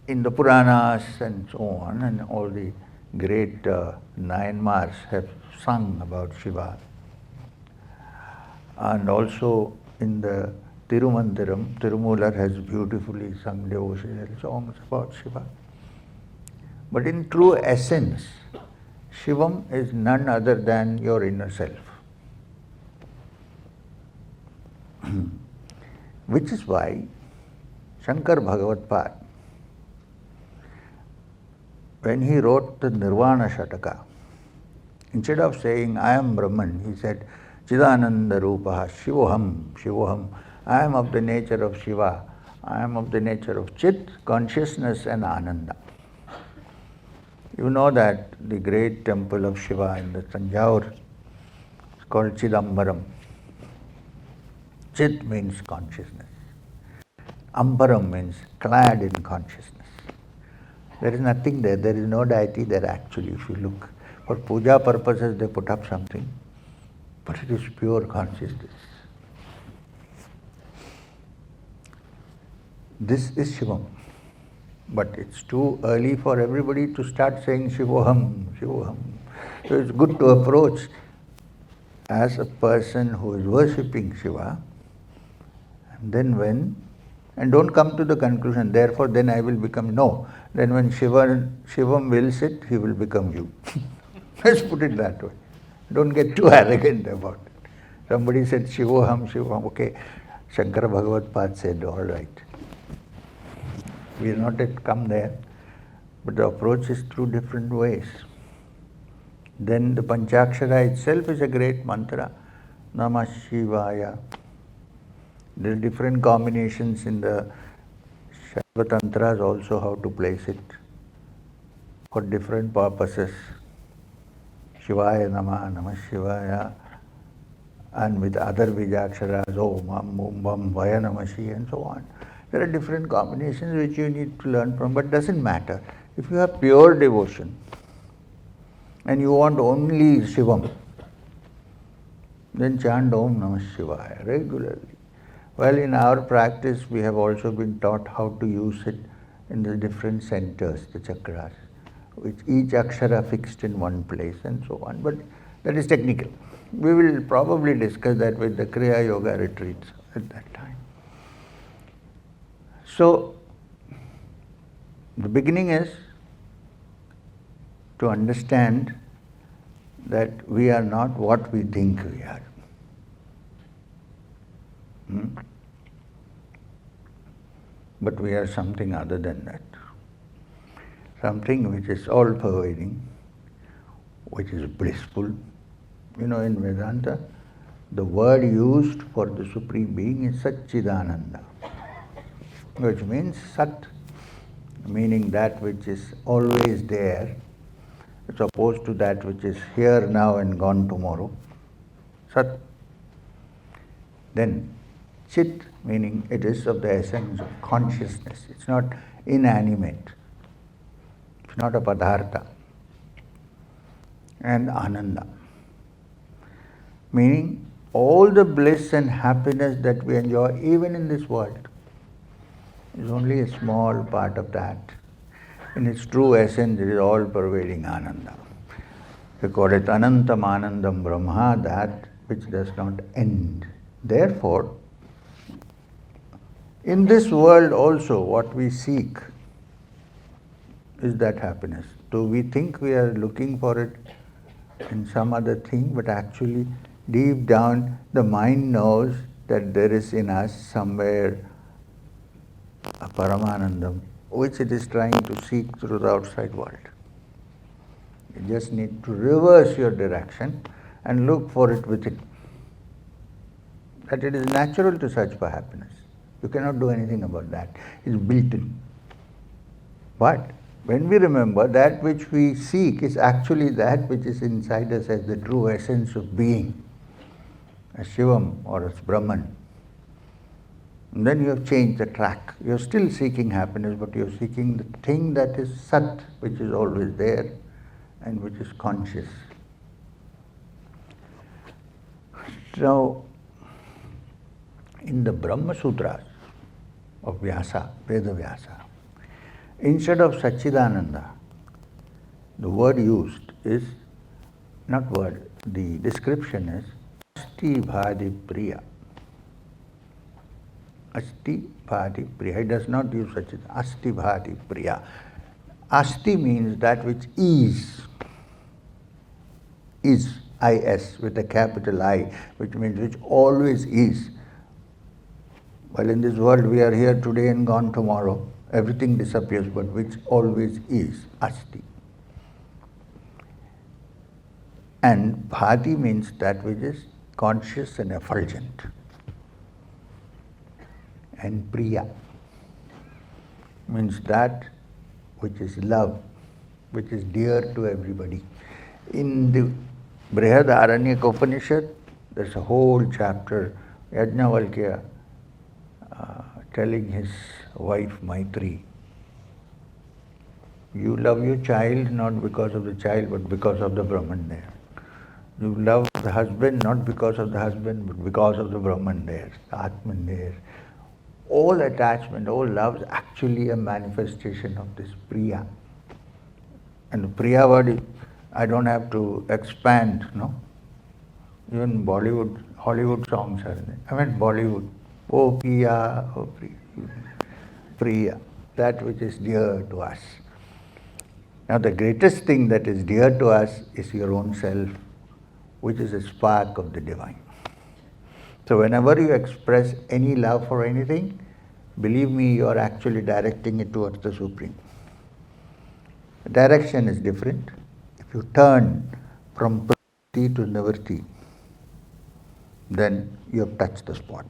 in the Puranas and so on, and all the great Nayanmars have sung about Shiva, and also in the Tirumandiram, Tirumular has beautifully sung devotional songs about Shiva. But in true essence, Shivam is none other than your inner self. Which is why Shankar Bhagavatpad, when he wrote the Nirvana Shataka, instead of saying, I am Brahman, he said, Chidananda Rupaha, Shivoham, Shivoham. I am of the nature of Shiva. I am of the nature of Chit, consciousness and Ananda. You know that the great temple of Shiva in the Tanjore is called Chidambaram. Chit means consciousness. Ambaram means clad in consciousness. There is nothing there. There is no deity there actually, if you look. For puja purposes they put up something, but it is pure consciousness. This is Shivam. But it's too early for everybody to start saying Shivoham, Shivoham. So it's good to approach as a person who is worshipping Shiva, and then and don't come to the conclusion, therefore then I will become, no. Then when Shivam wills it, he will become you. Let's put it that way. Don't get too arrogant about it. Somebody said Shivoham, Shivoham, okay. Shankara Bhagavatpad said, all right. We have not yet come there, but the approach is through different ways. Then the Panchakshara itself is a great mantra, Namah Shivaya. There are different combinations in the Shaiva Tantras also how to place it for different purposes. Shivaya Namah, Namah Shivaya, and with other Bijaksharas, Om, Om, Bam, Vaya Namashi, and so on. There are different combinations which you need to learn from, but doesn't matter. If you have pure devotion and you want only Shivam, then chant Om Namah Shivaya regularly. Well, in our practice, we have also been taught how to use it in the different centers, the chakras, with each akshara fixed in one place and so on. But that is technical. We will probably discuss that with the Kriya Yoga retreats at that time. So, the beginning is to understand that we are not what we think we are. But we are something other than that. Something which is all-pervading, which is blissful. You know, in Vedanta, the word used for the Supreme Being is Satchidananda, which means Sat, meaning that which is always there, as opposed to that which is here now and gone tomorrow. Sat. Then Chit, meaning it is of the essence of consciousness. It's not inanimate. It's not a padartha. And Ananda, meaning all the bliss and happiness that we enjoy, even in this world, is only a small part of that. In its true essence, it is all-pervading Ananda. We call it Anantam Anandam Brahma, that which does not end. Therefore, in this world also, what we seek is that happiness. So we think we are looking for it in some other thing, but actually deep down the mind knows that there is in us somewhere a Paramanandam which it is trying to seek through the outside world. You just need to reverse your direction and look for it within. That it is natural to search for happiness. You cannot do anything about that. It's built in. But when we remember that which we seek is actually that which is inside us as the true essence of being, as Shivam or as Brahman, and then you have changed the track. You're still seeking happiness, but you're seeking the thing that is Sat, which is always there and which is conscious. Now, in the Brahma Sutras of Vyasa, Veda Vyasa, instead of Satchidananda, the word used is, not word, the description is Asti Bhadi Priya. Asti Bhadi Priya. He does not use Satchidananda. Asti Bhadi Priya. Asti means that which is, I-S, with a capital I, which means which always is. While in this world we are here today and gone tomorrow, everything disappears, but which always is, Asti. And Bhati means that which is conscious and effulgent. And Priya means that which is love, which is dear to everybody. In the Brihadaranyaka Upanishad, there's a whole chapter, Yajnavalkya telling his wife Maitri, you love your child not because of the child, but because of the Brahman there. You love the husband not because of the husband, but because of the Brahman there, the Atman there. All attachment, all love is actually a manifestation of this Priya. And the Priya word, I don't have to expand, no? Even Bollywood, Hollywood songs are there. I mean Bollywood. Oh Priya, oh Priya. Priya, that which is dear to us. Now the greatest thing that is dear to us is your own self, which is a spark of the divine. So whenever you express any love for anything, believe me, you are actually directing it towards the Supreme. The direction is different. If you turn from Prakriti to Nivritti, then you have touched the spot.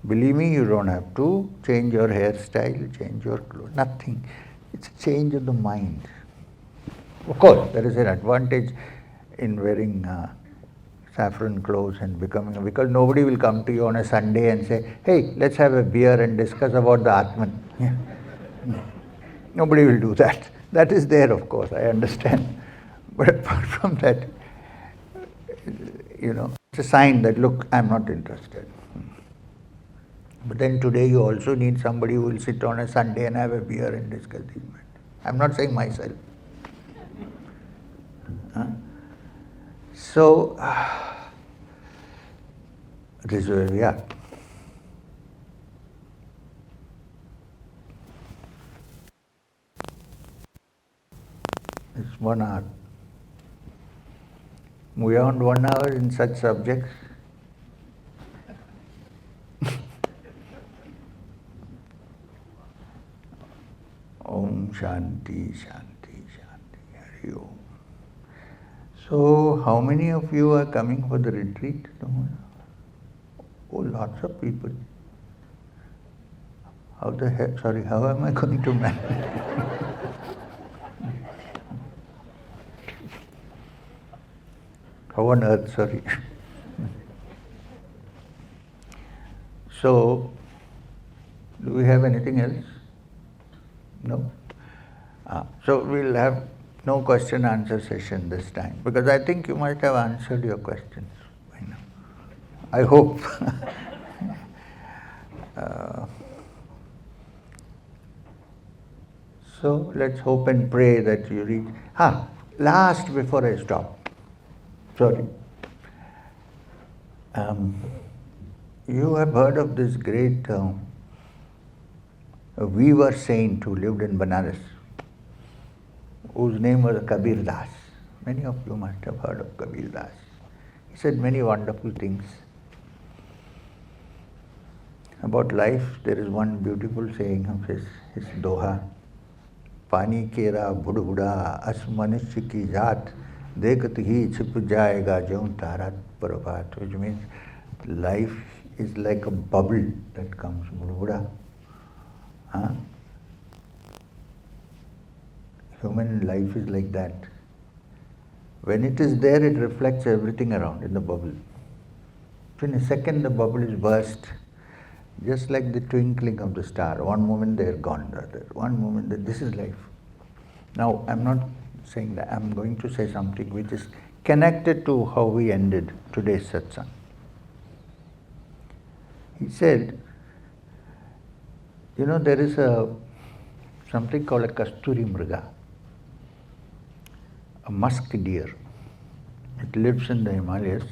Believe me, you don't have to change your hairstyle, change your clothes, nothing. It's a change of the mind. Of course, there is an advantage in wearing saffron clothes and becoming, because nobody will come to you on a Sunday and say, hey, let's have a beer and discuss about the Atman. Yeah. Nobody will do that. That is there, of course, I understand. But apart from that, it's a sign that, look, I'm not interested. But then today you also need somebody who will sit on a Sunday and have a beer and discuss these matters. I'm not saying myself. So, this is where we are. It's 1 hour. Beyond 1 hour in such subjects, Om Shanti, Shanti, Shanti, Hari Om. So, how many of you are coming for the retreat tomorrow? Oh, lots of people. How am I going to manage? How on earth, sorry. So, do we have anything else? No? So we'll have no question answer session this time, because I think you might have answered your questions by now. I hope. uh, so let's hope and pray that you reach. Last before I stop. Sorry. You have heard of this great weaver saint who lived in Banaras, whose name was Kabir Das. Many of you must have heard of Kabir Das. He said many wonderful things. About life, there is one beautiful saying of his doha. Pani kera budhuda as manushya ki jaat dekhat hi chip jayega jaun tarat parvat, which means life is like a bubble that comes, budhuda. Human life is like that. When it is there, it reflects everything around in the bubble. In a second, the bubble is burst, just like the twinkling of the star. One moment they are gone, the other. One moment, this is life. Now, I'm not saying that. I'm going to say something which is connected to how we ended today's satsang. He said, there is something called a kasturi mriga, a musk deer. It lives in the Himalayas.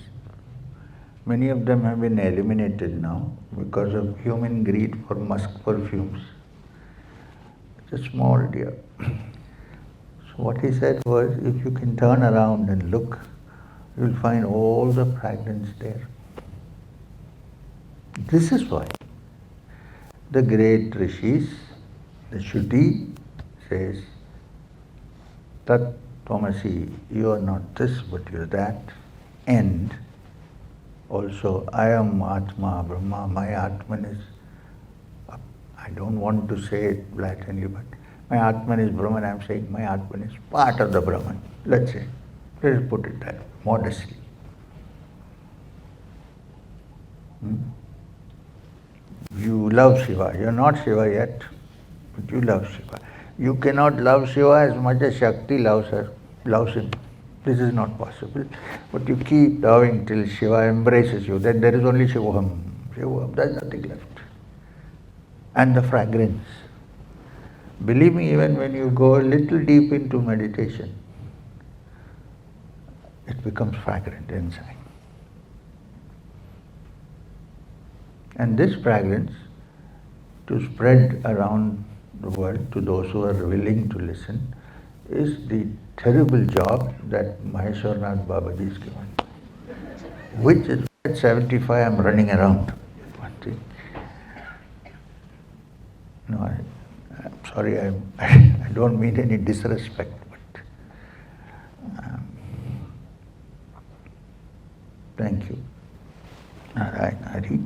Many of them have been eliminated now because of human greed for musk perfumes. It's a small deer. So what he said was, if you can turn around and look, you'll find all the fragrance there. This is why the great rishis, the Shruti says, Tat Tvamasi, you are not this, but you are that. And also, I am Atma, Brahma, my Atman is, I don't want to say it blatantly, but my Atman is Brahman. I'm saying my Atman is part of the Brahman. Let's put it that modestly. You love Shiva. You're not Shiva yet, but you love Shiva. You cannot love Shiva as much as Shakti loves him. This is not possible. But you keep loving till Shiva embraces you. Then there is only Shivoham. Shivoham, there's nothing left. And the fragrance. Believe me, even when you go a little deep into meditation, it becomes fragrant inside. And this fragrance, to spread around the world to those who are willing to listen, is the terrible job that Maheshwarnath Babaji is given. Which is at 75 I'm running around. No, I'm sorry, I don't mean any disrespect, but thank you. Narayana Hari.